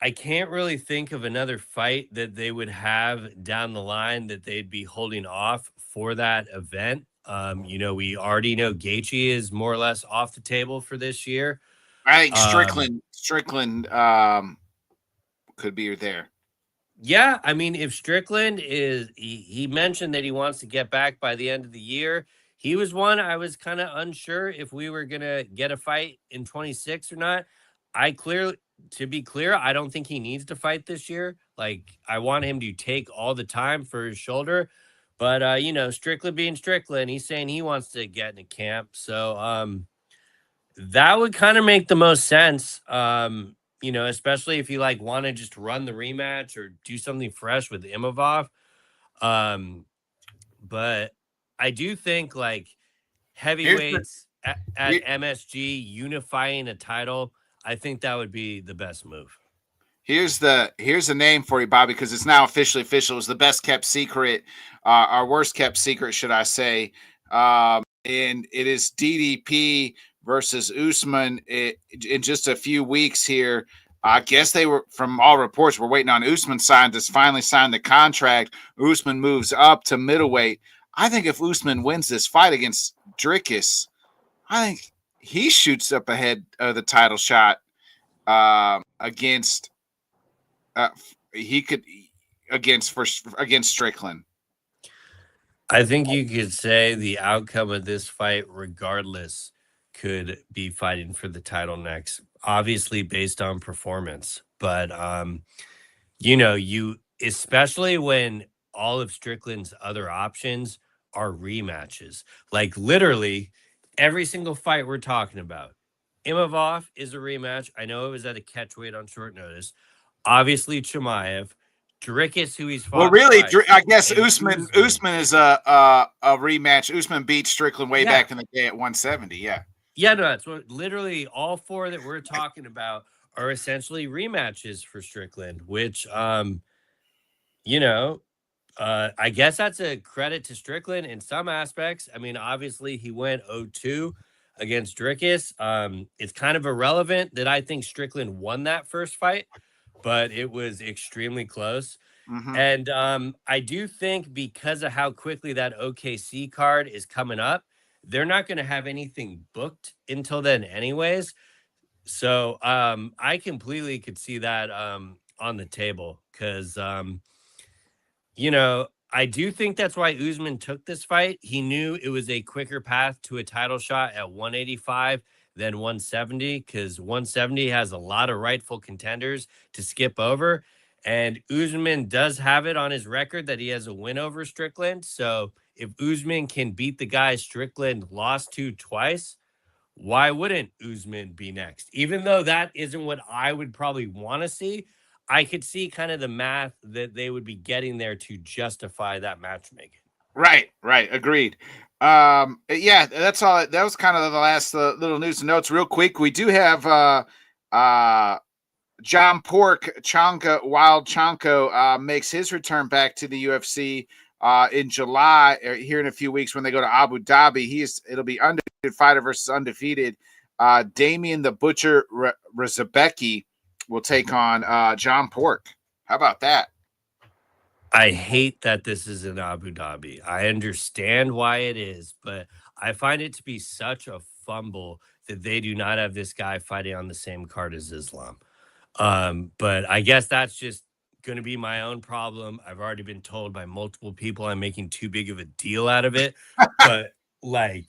I can't really think of another fight that they would have down the line that they'd be holding off for that event. We already know Gaethje is more or less off the table for this year. I think Um, Strickland could be there. Yeah, I mean, if Strickland he mentioned that he wants to get back by the end of the year. He was one I was kind of unsure if we were gonna get a fight in 26 or not. To be clear, I don't think he needs to fight this year. Like, I want him to take all the time for his shoulder. But Strickland being Strickland, he's saying he wants to get in a camp. So that would kind of make the most sense. Especially if you like want to just run the rematch or do something fresh with Imavov. Um, but I do think like Here's the heavyweights at MSG unifying a title, I think that would be the best move. here's the name for you, Bobby, because it's now officially official. It's the best kept secret, our worst kept secret, should I say? And it is DDP versus Usman in just a few weeks here. I guess they were, from all reports, we're waiting on Usman to finally sign the contract. Usman moves up to middleweight. I think if Usman wins this fight against Dricus, I think he shoots up ahead of the title shot against he could against Strickland. I think you could say the outcome of this fight, regardless, could be fighting for the title next. Obviously, based on performance, but you especially when all of Strickland's other options are rematches. Like literally every single fight we're talking about. Imavov is a rematch. I know it was at a catchweight on short notice. Obviously, Chimaev, Dricus, who he's Well, fought really, twice, I guess and Usman is a rematch. Usman beat Strickland way Yeah, back in the day at 170. Yeah, yeah, no, that's what literally all four that we're talking about are essentially rematches for Strickland, which you know, I guess that's a credit to Strickland in some aspects. I mean, obviously he went 0-2 against Dricus. It's kind of irrelevant that I think Strickland won that first fight, but it was extremely close. mm-hmm. And I do think because of how quickly that OKC card is coming up, they're not going to have anything booked until then, anyways. So I completely could see that on the table because you know, I do think that's why Usman took this fight. He knew it was a quicker path to a title shot at 185 than 170 because 170 has a lot of rightful contenders to skip over. And Usman does have it on his record that he has a win over Strickland. So if Usman can beat the guy Strickland lost to twice, why wouldn't Usman be next? Even though that isn't what I would probably want to see, I could see kind of the math that they would be getting there to justify that matchmaking. Right. Agreed. Yeah, that's all. That was kind of the last little news and notes. Real quick, we do have John Pork Wild Chanko makes his return back to the UFC in July, here in a few weeks when they go to Abu Dhabi. It'll be undefeated fighter versus undefeated. Damian the Butcher Rzabecki will take on John Pork. How about that? I hate that this is in Abu Dhabi. I understand why it is, but I find it to be such a fumble that they do not have this guy fighting on the same card as Islam. But I guess that's just going to be my own problem. I've already been told by multiple people I'm making too big of a deal out of it. But like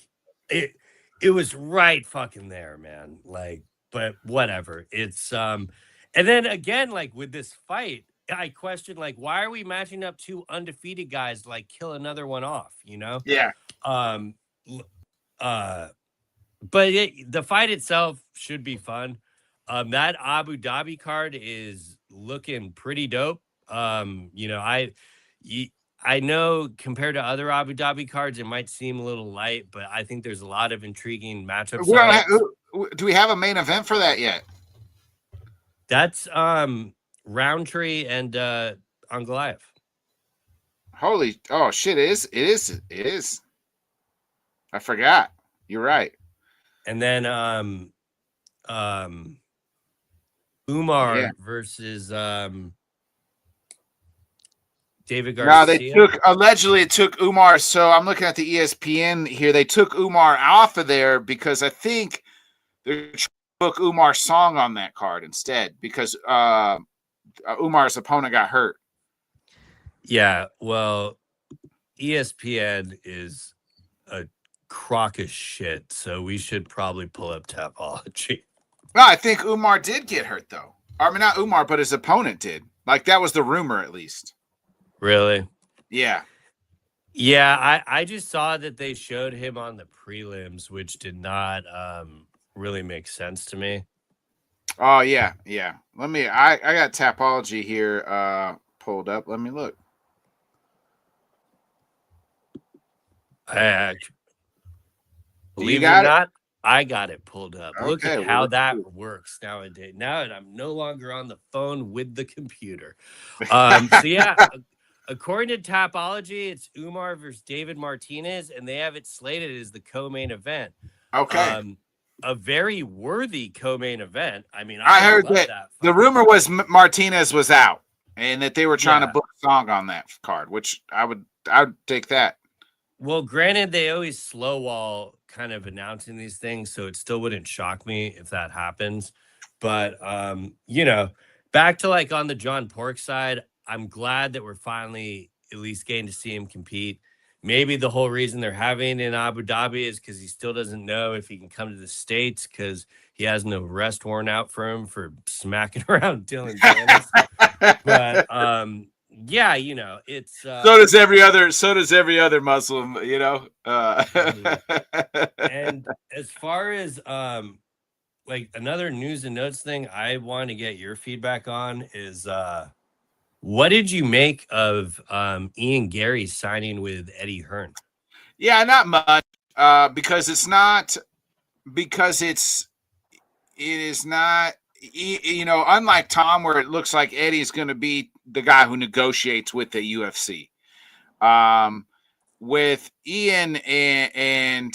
it was right fucking there, man. Like, but whatever. It's and then again, like with this fight, I question, like, why are we matching up two undefeated guys to, like, kill another one off, you know? Yeah. But the fight itself should be fun. That Abu Dhabi card is looking pretty dope. You know, I know compared to other Abu Dhabi cards, it might seem a little light, but I think there's a lot of intriguing matchups. Do we have a main event for that yet? That's Roundtree and on Goliath. Oh shit! It is. I forgot. You're right. And then Umar versus David Garcia. No, allegedly it took Umar. So I'm looking at the ESPN here. They took Umar off of there because I think they took Umar's song on that card instead because Umar's opponent got hurt. Yeah, well, ESPN is a crock of shit, so we should probably pull up Tapology. Well, I think Umar did get hurt, though. I mean, not Umar, but his opponent did. Like, that was the rumor, at least. Really? Yeah. Yeah, I just saw that they showed him on the prelims, which did not really make sense to me. Oh, yeah. I got Tapology here pulled up. Let me look. Believe it or not, I got it pulled up. Okay, look at how that works nowadays. Now that I'm no longer on the phone with the computer. So yeah, according to Tapology, it's Umar versus David Martinez, and they have it slated as the co-main event. Okay. A very worthy co-main event. I mean, I heard that the rumor was Martinez was out, and that they were trying to book a song on that card, which I would take that. Well, granted, they always slow wall kind of announcing these things, so it still wouldn't shock me if that happens. But you know, back to like on the John Pork side, I'm glad that we're finally at least getting to see him compete. Maybe the whole reason they're having in Abu Dhabi is because he still doesn't know if he can come to the States because he has no arrest warrant out for him for smacking around Dylan Dennis. But yeah, you know, it's so does every other Muslim, you know. And as far as like another news and notes thing I want to get your feedback on is what did you make of Ian Gary signing with Eddie Hearn? Yeah, not much because it is not, you know, unlike Tom, where it looks like Eddie's going to be the guy who negotiates with the UFC. With Ian and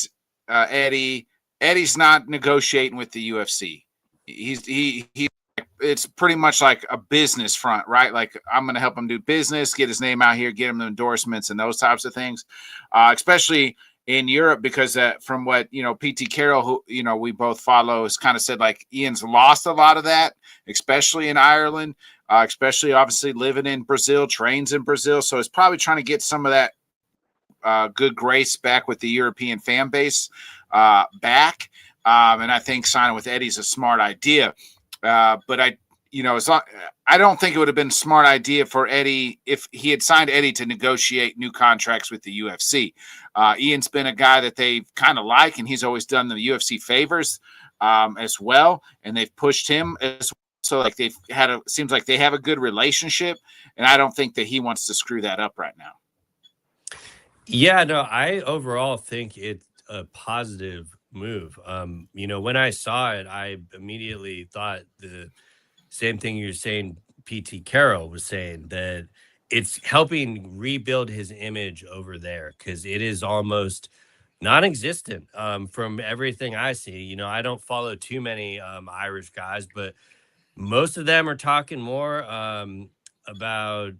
Eddie's not negotiating with the UFC. It's pretty much like a business front, right? Like, I'm going to help him do business, get his name out here, get him the endorsements and those types of things, especially in Europe, because from what, you know, PT Carroll, who, you know, we both follow, has kind of said like Ian's lost a lot of that, especially in Ireland. especially obviously living in Brazil, trains in Brazil. So he's probably trying to get some of that good grace back with the European fan base back. And I think signing with Eddie's a smart idea. But I don't think it would have been a smart idea for Eddie if he had signed Eddie to negotiate new contracts with the UFC. Ian's been a guy that they kind of like, and he's always done the UFC favors as well, and they've pushed him as well. So like seems like they have a good relationship, and I don't think that he wants to screw that up right now. Yeah, no, I overall think it's a positive move. When I saw it, I immediately thought the same thing you're saying PT Carroll was saying, that it's helping rebuild his image over there, because it is almost non-existent from everything I see. I don't follow too many Irish guys, but most of them are talking more about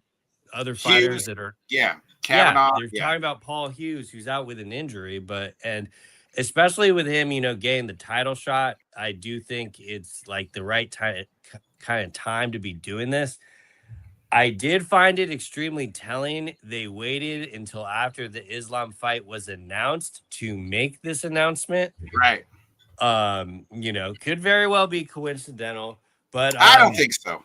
other fighters Hughes, that are, yeah, yeah, Kavanaugh, they're talking about Paul Hughes, who's out with an injury, and especially with him, getting the title shot, I do think it's like the right time, kind of time to be doing this. I did find it extremely telling. They waited until after the Islam fight was announced to make this announcement. right. Could very well be coincidental, but I don't think so.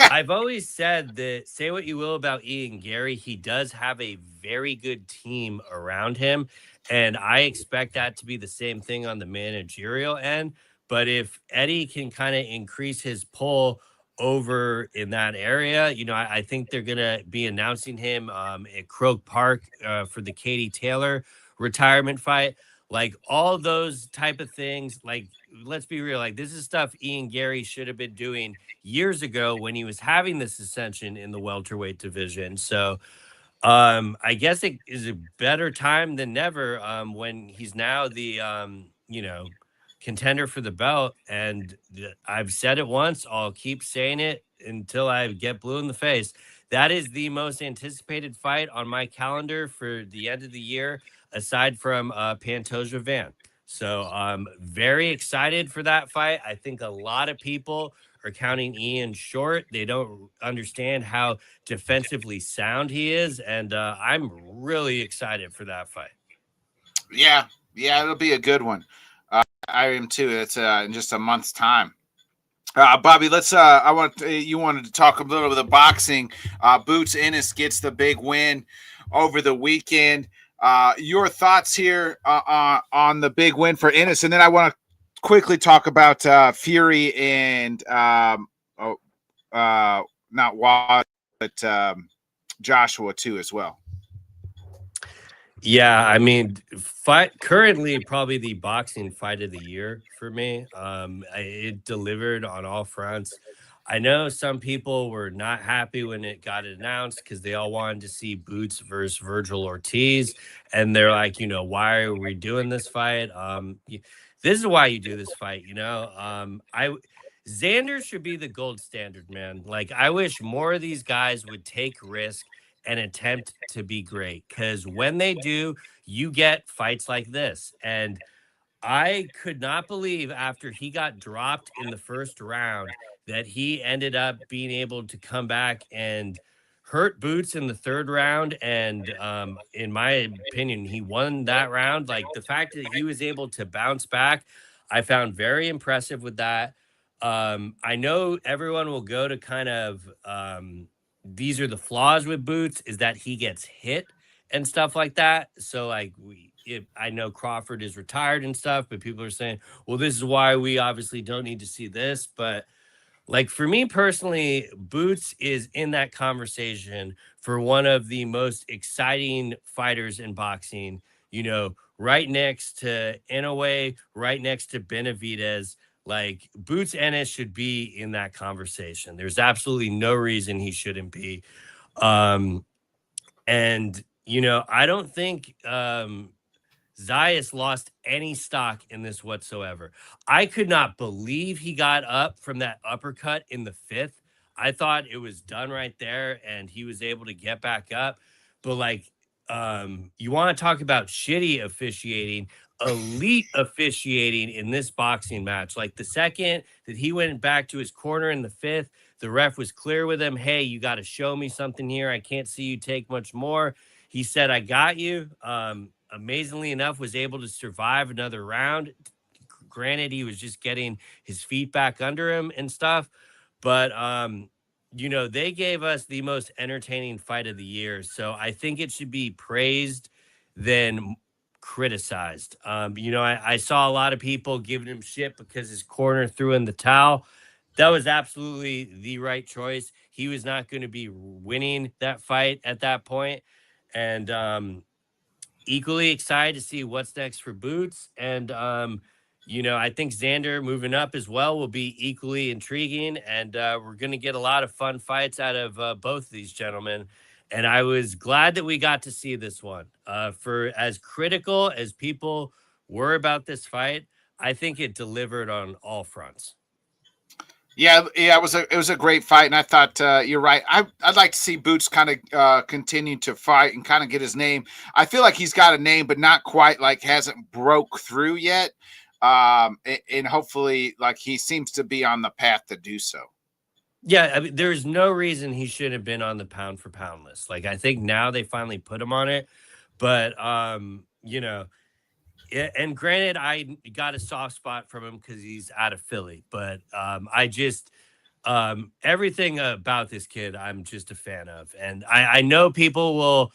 I've always said that, say what you will about Ian Gary, he does have a very good team around him. And I expect that to be the same thing on the managerial end. But if Eddie can kind of increase his pull over in that area, I think they're going to be announcing him at Croke Park for the Katie Taylor retirement fight. Like all those type of things, like, let's be real, like this is stuff Ian Gary should have been doing years ago when he was having this ascension in the welterweight division. So I guess it is a better time than never when he's now the contender for the belt. And I've said it once, I'll keep saying it until I get blue in the face. That is the most anticipated fight on my calendar for the end of the year, aside from Pantoja Van. So I'm very excited for that fight. I think a lot of people are counting Ian short. They don't understand how defensively sound he is, and I'm really excited for that fight. Yeah, it'll be a good one. I am too. It's in just a month's time. Bobby, let's. You wanted to talk a little bit of the boxing. Boots Ennis gets the big win over the weekend. Your thoughts here on the big win for Ennis, and then I want to quickly talk about Fury and not Watt, but Joshua too as well. Yeah, I mean, currently probably the boxing fight of the year for me. It delivered on all fronts. I know some people were not happy when it got announced because they all wanted to see Boots versus Virgil Ortiz, and they're like, why are we doing this fight? This is why you do this fight. Xander should be the gold standard, man. Like, I wish more of these guys would take risk and attempt to be great, because when they do, you get fights like this. And I could not believe after he got dropped in the first round that he ended up being able to come back and hurt Boots in the third round. And in my opinion, he won that round. Like, the fact that he was able to bounce back, I found very impressive with that. I know everyone will go to kind of these are the flaws with Boots, is that he gets hit and stuff like that. So like I know Crawford is retired and stuff, but people are saying, well, this is why we obviously don't need to see this. But like for me personally, Boots is in that conversation for one of the most exciting fighters in boxing, right next to Inoue, right next to Benavidez. Like Boots Ennis should be in that conversation. There's absolutely no reason he shouldn't be. And I don't think Zayas lost any stock in this whatsoever. I could not believe he got up from that uppercut in the fifth. I thought it was done right there and he was able to get back up. But like you want to talk about shitty officiating, elite officiating in this boxing match. Like the second that he went back to his corner in the fifth, the ref was clear with him. Hey, you got to show me something here. I can't see you take much more. He said, I got you. Amazingly enough, was able to survive another round. Granted, he was just getting his feet back under him and stuff. But they gave us the most entertaining fight of the year. So I think it should be praised than criticized. I saw a lot of people giving him shit because his corner threw in the towel. That was absolutely the right choice. He was not going to be winning that fight at that point. And equally excited to see what's next for Boots. And I think Xander moving up as well will be equally intriguing, and we're going to get a lot of fun fights out of both of these gentlemen. And I was glad that we got to see this one. For as critical as people were about this fight, I think it delivered on all fronts. Yeah, it was a great fight, and I thought you're right. I'd like to see Boots kind of continue to fight and kind of get his name. I feel like he's got a name, but not quite like hasn't broke through yet. And hopefully, like he seems to be on the path to do so. Yeah, I mean, there's no reason he should have been on the pound for pound list. Like I think now they finally put him on it, but and granted, I got a soft spot from him because he's out of Philly, but I just everything about this kid I'm just a fan of, and I know people will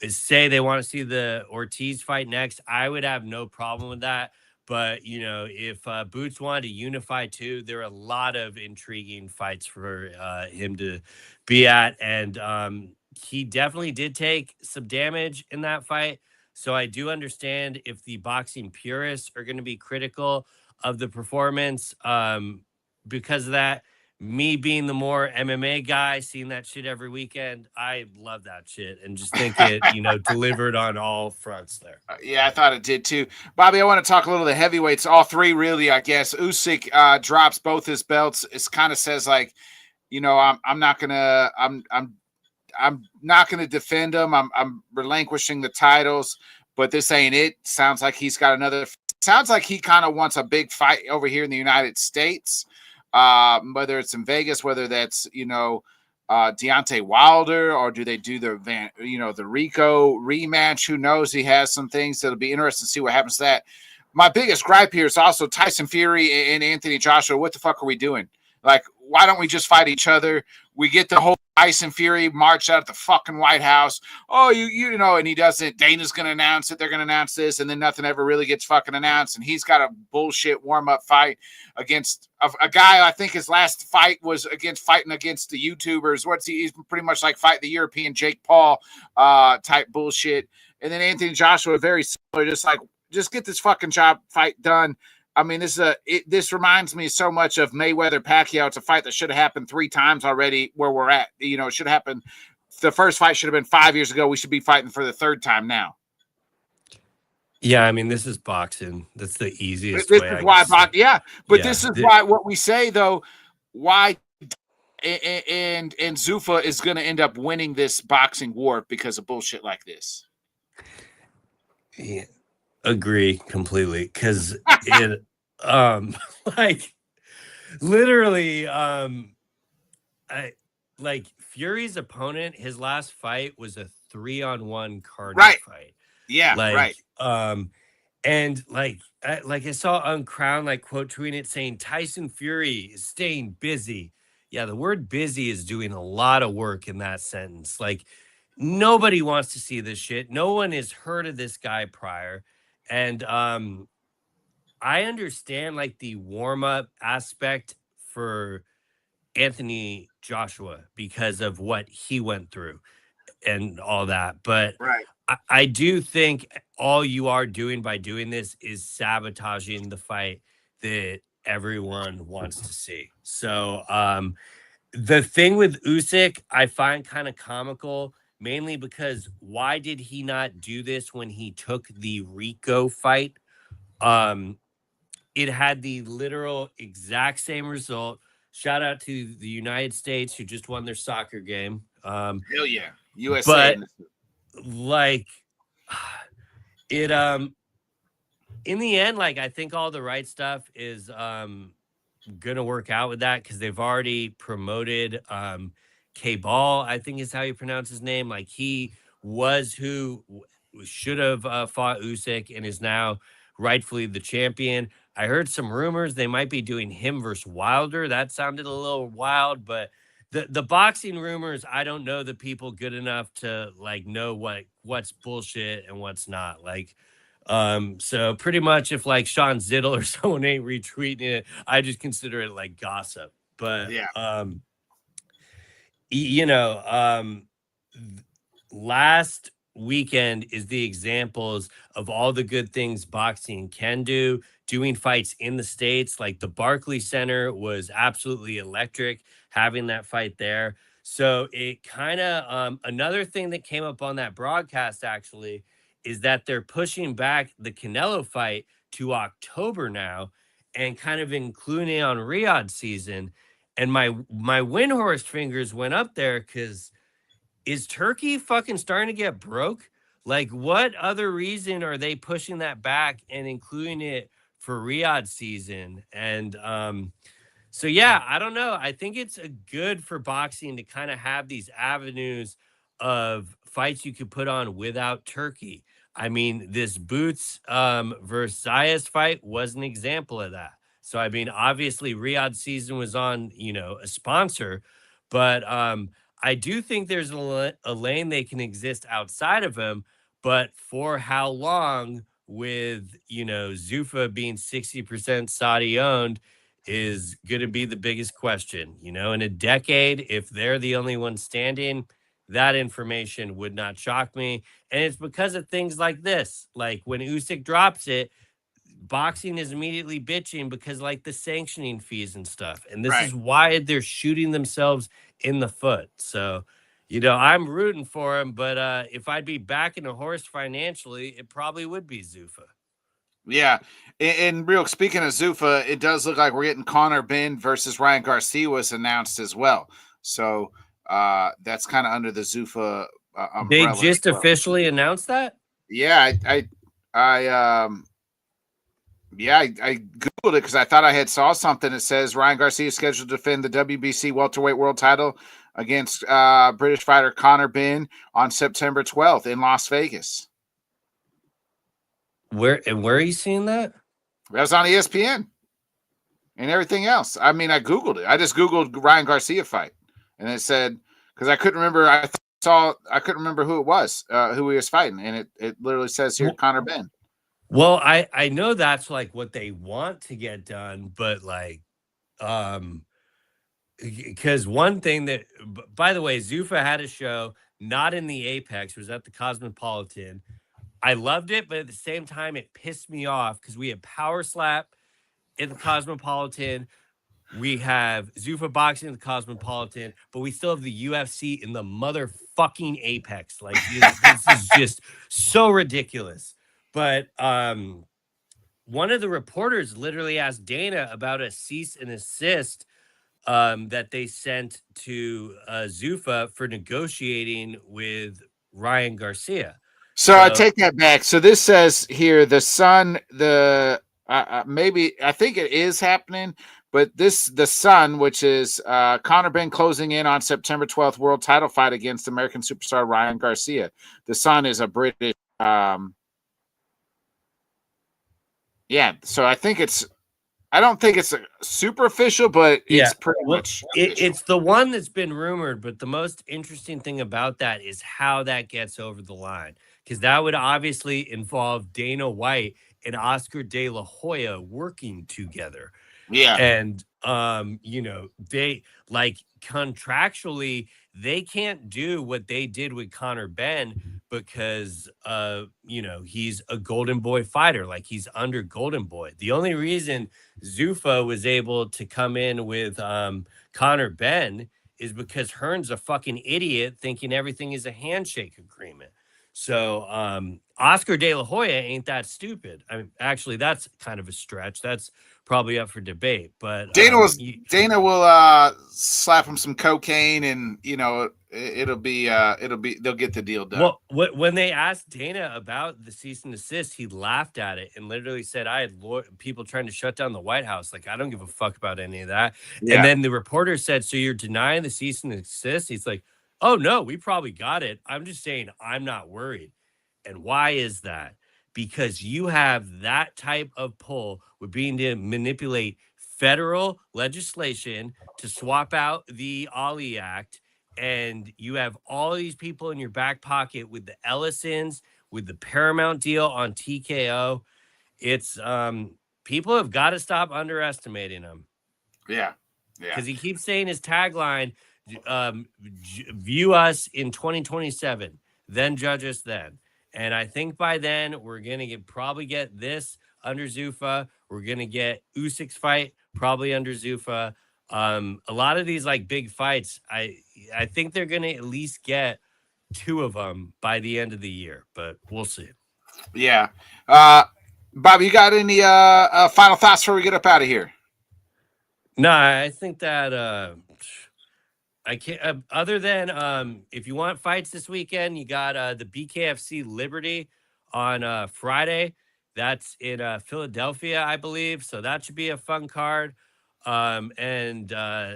say they want to see the Ortiz fight next. I would have no problem with that. But if Boots wanted to unify too, there are a lot of intriguing fights for him to be at, and he definitely did take some damage in that fight. So I do understand if the boxing purists are going to be critical of the performance because of that. Me being the more MMA guy, seeing that shit every weekend, I love that shit and just think it, delivered on all fronts there. Yeah, I thought it did too. Bobby, I want to talk a little of the heavyweights, all three really, I guess. Usyk drops both his belts. It kind of says like, I'm not gonna defend him. I'm relinquishing the titles, but this ain't it. Sounds like he's got another. Sounds like he kind of wants a big fight over here in the United States. Whether it's in Vegas, whether that's Deontay Wilder, or do they do the Rico rematch? Who knows? He has some things that'll be interesting to see what happens to that. My biggest gripe here is also Tyson Fury and Anthony Joshua. What the fuck are we doing? Like, why don't we just fight each other? We get the whole Tyson Fury march out of the fucking White House. Oh, and he doesn't. Dana's going to announce it. They're going to announce this, and then nothing ever really gets fucking announced. And he's got a bullshit warm-up fight against a guy. I think his last fight was fighting against the YouTubers. He's pretty much like fighting the European Jake Paul type bullshit. And then Anthony Joshua, very similar, just get this fucking fight done. I mean, this reminds me so much of Mayweather Pacquiao. It's a fight that should have happened 3 times already where we're at. It should have happened. The first fight should have been 5 years ago. We should be fighting for the 3rd time now. Yeah, I mean, this is boxing. That's the easiest way. This is why boxing. Yeah, but this is why what we say though. Why and Zuffa is going to end up winning this boxing war because of bullshit like this. Yeah. Agree completely because it like literally Fury's opponent, his last fight was a 3-on-1 cardio fight. Yeah, right. And I saw Uncrown quote tweeting it saying Tyson Fury is staying busy. Yeah, the word busy is doing a lot of work in that sentence. Like nobody wants to see this shit. No one has heard of this guy prior. And I understand the warm-up aspect for Anthony Joshua because of what he went through and all that. But I do think all you are doing by doing this is sabotaging the fight that everyone wants to see. So the thing with Usyk, I find kind of comical. Mainly because why did he not do this when he took the Rico fight? It had the literal exact same result. Shout out to the United States who just won their soccer game. Hell yeah, USA. But It in the end, like I think all the right stuff is gonna work out with that because they've already promoted Kape, I think is how you pronounce his name. Like he was who should have fought Usyk and is now rightfully the champion. I heard some rumors they might be doing him versus Wilder. That sounded a little wild, but the boxing rumors, I don't know the people good enough to like know what's bullshit and what's not. Like so pretty much if like Sean Ziddle or someone ain't retweeting it, I just consider it like gossip. But Yeah. you know, last weekend is the examples of all the good things boxing can do. Doing fights in the States, like the Barclays Center was absolutely electric having that fight there. So it kind of another thing that came up on that broadcast actually is that they're pushing back the Canelo fight to October now and kind of including on Riyadh season. And my Windhorse fingers went up there because is Turkey fucking starting to get broke? Like, what other reason are they pushing that back and including it for Riyadh season? And so yeah, I don't know. I think it's a good for boxing to kind of have these avenues of fights you could put on without Turkey. I mean, this Boots versus Zayas fight was an example of that. So I mean, obviously Riyadh season was on, you know, a sponsor, but I do think there's a lane they can exist outside of him, but for how long with, you know, Zuffa being 60% Saudi owned is going to be the biggest question. You know, in a decade, if they're the only one standing, that information would not shock me. And it's because of things like this. Like when Usyk drops it, boxing is immediately bitching because like the sanctioning fees and stuff. And this Right. is why they're shooting themselves in the foot. So, you know, I'm rooting for him, but if I'd be backing a horse financially, it probably would be Zuffa. Yeah. And real speaking of Zuffa, it does look like we're getting Conor Ben versus Ryan Garcia was announced as well. So that's kind of under the Zuffa They umbrella as just well. officially announced that? Yeah, I googled it because I thought I had saw something that says Ryan Garcia is scheduled to defend the WBC welterweight world title against British fighter Conor Ben on September 12th in Las Vegas. Where are you seeing that? That was on ESPN and everything else. I mean, I googled it. I just googled Ryan Garcia fight, and it said because I couldn't remember. I couldn't remember who it was, who he was fighting, and it literally says here Conor Ben. Well, I know that's like what they want to get done, but like because one thing that by the way, Zuffa had a show not in the Apex, it was at the Cosmopolitan. I loved it, but at the same time it pissed me off because we had Power Slap in the Cosmopolitan. We have Zuffa boxing in the Cosmopolitan, but we still have the UFC in the motherfucking Apex. Like this is just so ridiculous. But one of the reporters literally asked Dana about a cease and assist that they sent to Zuffa for negotiating with Ryan Garcia. So I take that back. So this says here the Sun, maybe I think it is happening, but the Sun, which is Conor Ben closing in on September 12th world title fight against American superstar Ryan Garcia. The Sun is a British. Yeah, so I think I don't think it's super official, but it's pretty much it's the one that's been rumored, but the most interesting thing about that is how that gets over the line. Because that would obviously involve Dana White and Oscar De La Hoya working together. Yeah. And you know, they like contractually they can't do what they did with Conor Ben because you know, he's a Golden Boy fighter, like he's under Golden Boy. The only reason Zuffa was able to come in with Conor Ben is because Hearn's a fucking idiot thinking everything is a handshake agreement. So Oscar De La Hoya ain't that stupid. I mean, actually, that's kind of a stretch. That's probably up for debate. But Dana will slap him some cocaine, and it'll be they'll get the deal done. Well, when they asked Dana about the cease and desist, he laughed at it and literally said, "I had people trying to shut down the White House. Like, I don't give a fuck about any of that." Yeah. And then the reporter said, "So you're denying the cease and desist?" He's like, "Oh no, we probably got it. I'm just saying I'm not worried." And why is that? Because you have that type of pull with being to manipulate federal legislation to swap out the Ali Act. And you have all these people in your back pocket with the Ellisons, with the Paramount deal on TKO. It's people have got to stop underestimating him. Yeah. Because he keeps saying his tagline, view us in 2027, then judge us then. And I think by then we're gonna probably get this under Zuffa. We're gonna get Usyk's fight probably under Zuffa. A lot of these like big fights, I think they're gonna at least get 2 of them by the end of the year, but we'll see. Yeah. Bob, you got any final thoughts before we get up out of here? No, I think that I can't. Other than if you want fights this weekend, you got the BKFC Liberty on Friday. That's in Philadelphia, I believe. So that should be a fun card. And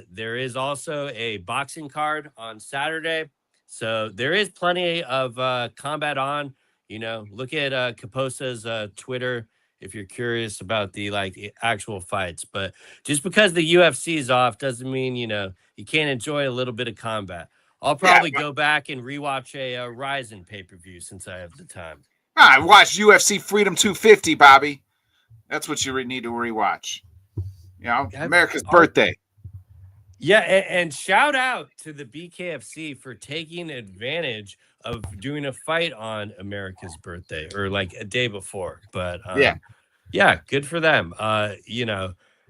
there is also a boxing card on Saturday. So there is plenty of combat on. Look at Kaposa's Twitter if you're curious about the actual fights. But just because the UFC is off doesn't mean you can't enjoy a little bit of combat. I'll probably go back and rewatch a Ryzen pay-per-view since I have the time. I watched UFC Freedom 250, Bobby. That's what you need to rewatch. America's birthday. Yeah, and shout out to the BKFC for taking advantage of doing a fight on America's birthday or like a day before. But yeah, good for them.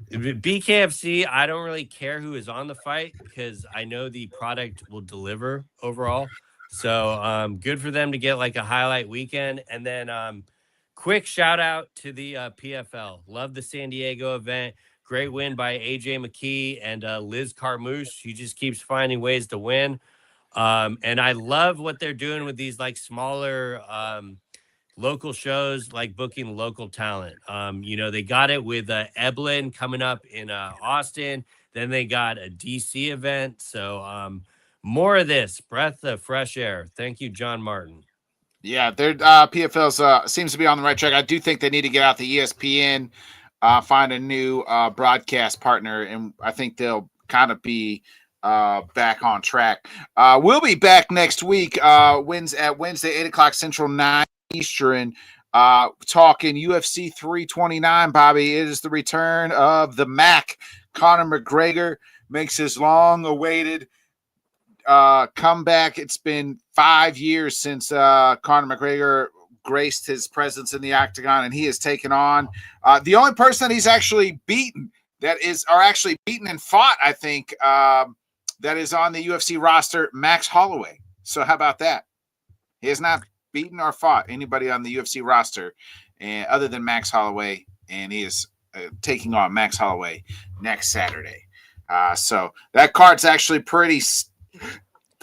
BKFC, I don't really care who is on the fight because I know the product will deliver overall. So good for them to get like a highlight weekend. And then quick shout out to the PFL. Love the San Diego event. Great win by AJ McKee and Liz Carmouche. She just keeps finding ways to win. And I love what they're doing with these like smaller local shows, like booking local talent. They got it with Eblin coming up in Austin. Then they got a DC event. So more of this, breath of fresh air. Thank you, John Martin. Yeah, their PFL's seems to be on the right track. I do think they need to get out the ESPN, find a new broadcast partner, and I think they'll kind of be back on track. We'll be back next week, Wednesday, 8:00 Central, 9 Eastern, talking UFC 329, Bobby. It is the return of the Mac. Conor McGregor makes his long-awaited comeback. It's been 5 years since Conor McGregor graced his presence in the octagon, and he has taken on the only person that he's actually beaten and fought, I think, that is on the UFC roster, Max Holloway. So how about that? He has not beaten or fought anybody on the UFC roster other than Max Holloway, and he is taking on Max Holloway next Saturday. So that card's actually pretty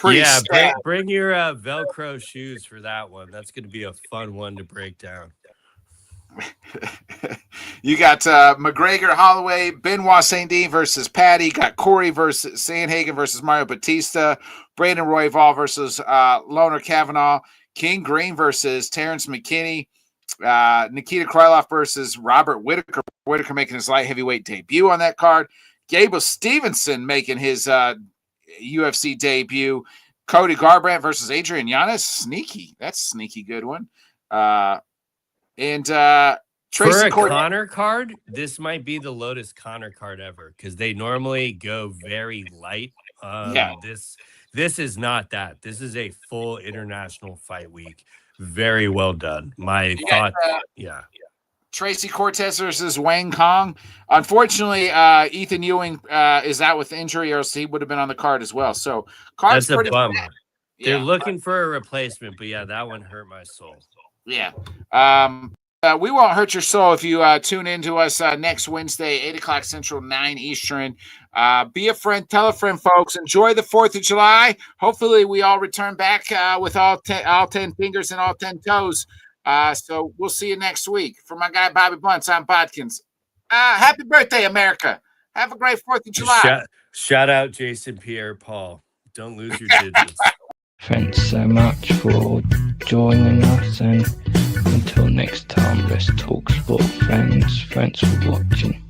yeah, bring your Velcro shoes for that one. That's going to be a fun one to break down. You got McGregor, Holloway, Benoit St. Denis versus Patty. You got Corey versus Sandhagen versus Mario Batista. Brandon Royval versus Loner Kavanaugh. King Green versus Terrence McKinney. Nikita Krylov versus Robert Whittaker. Whittaker making his light heavyweight debut on that card. Gable Stevenson making his UFC debut. Cody Garbrandt versus Adrian Yanez. Sneaky. That's a sneaky good one. And Tracy for a Conor card, this might be the Lotus Conor card ever because they normally go very light. This is not that. This is a full international fight week. Very well done. My thought. Yeah. Tracy Cortez versus Wang Kong. Unfortunately, Ethan Ewing is out with injury, or else he would have been on the card as well. So that's a bummer. They're looking for a replacement, but yeah, that one hurt my soul. Yeah. We won't hurt your soul if you tune in to us next Wednesday, 8 o'clock Central, 9 Eastern. Be a friend, tell a friend, folks. Enjoy the 4th of July. Hopefully, we all return back with all 10 fingers and all 10 toes. So we'll see you next week. For my guy, Bobby Bunce, I'm Bodkins. Happy birthday, America. Have a great 4th of July. Shout out Jason Pierre-Paul. Don't lose your digits. Thanks so much for joining us, and until next time, let's talk sport, friends. Thanks for watching.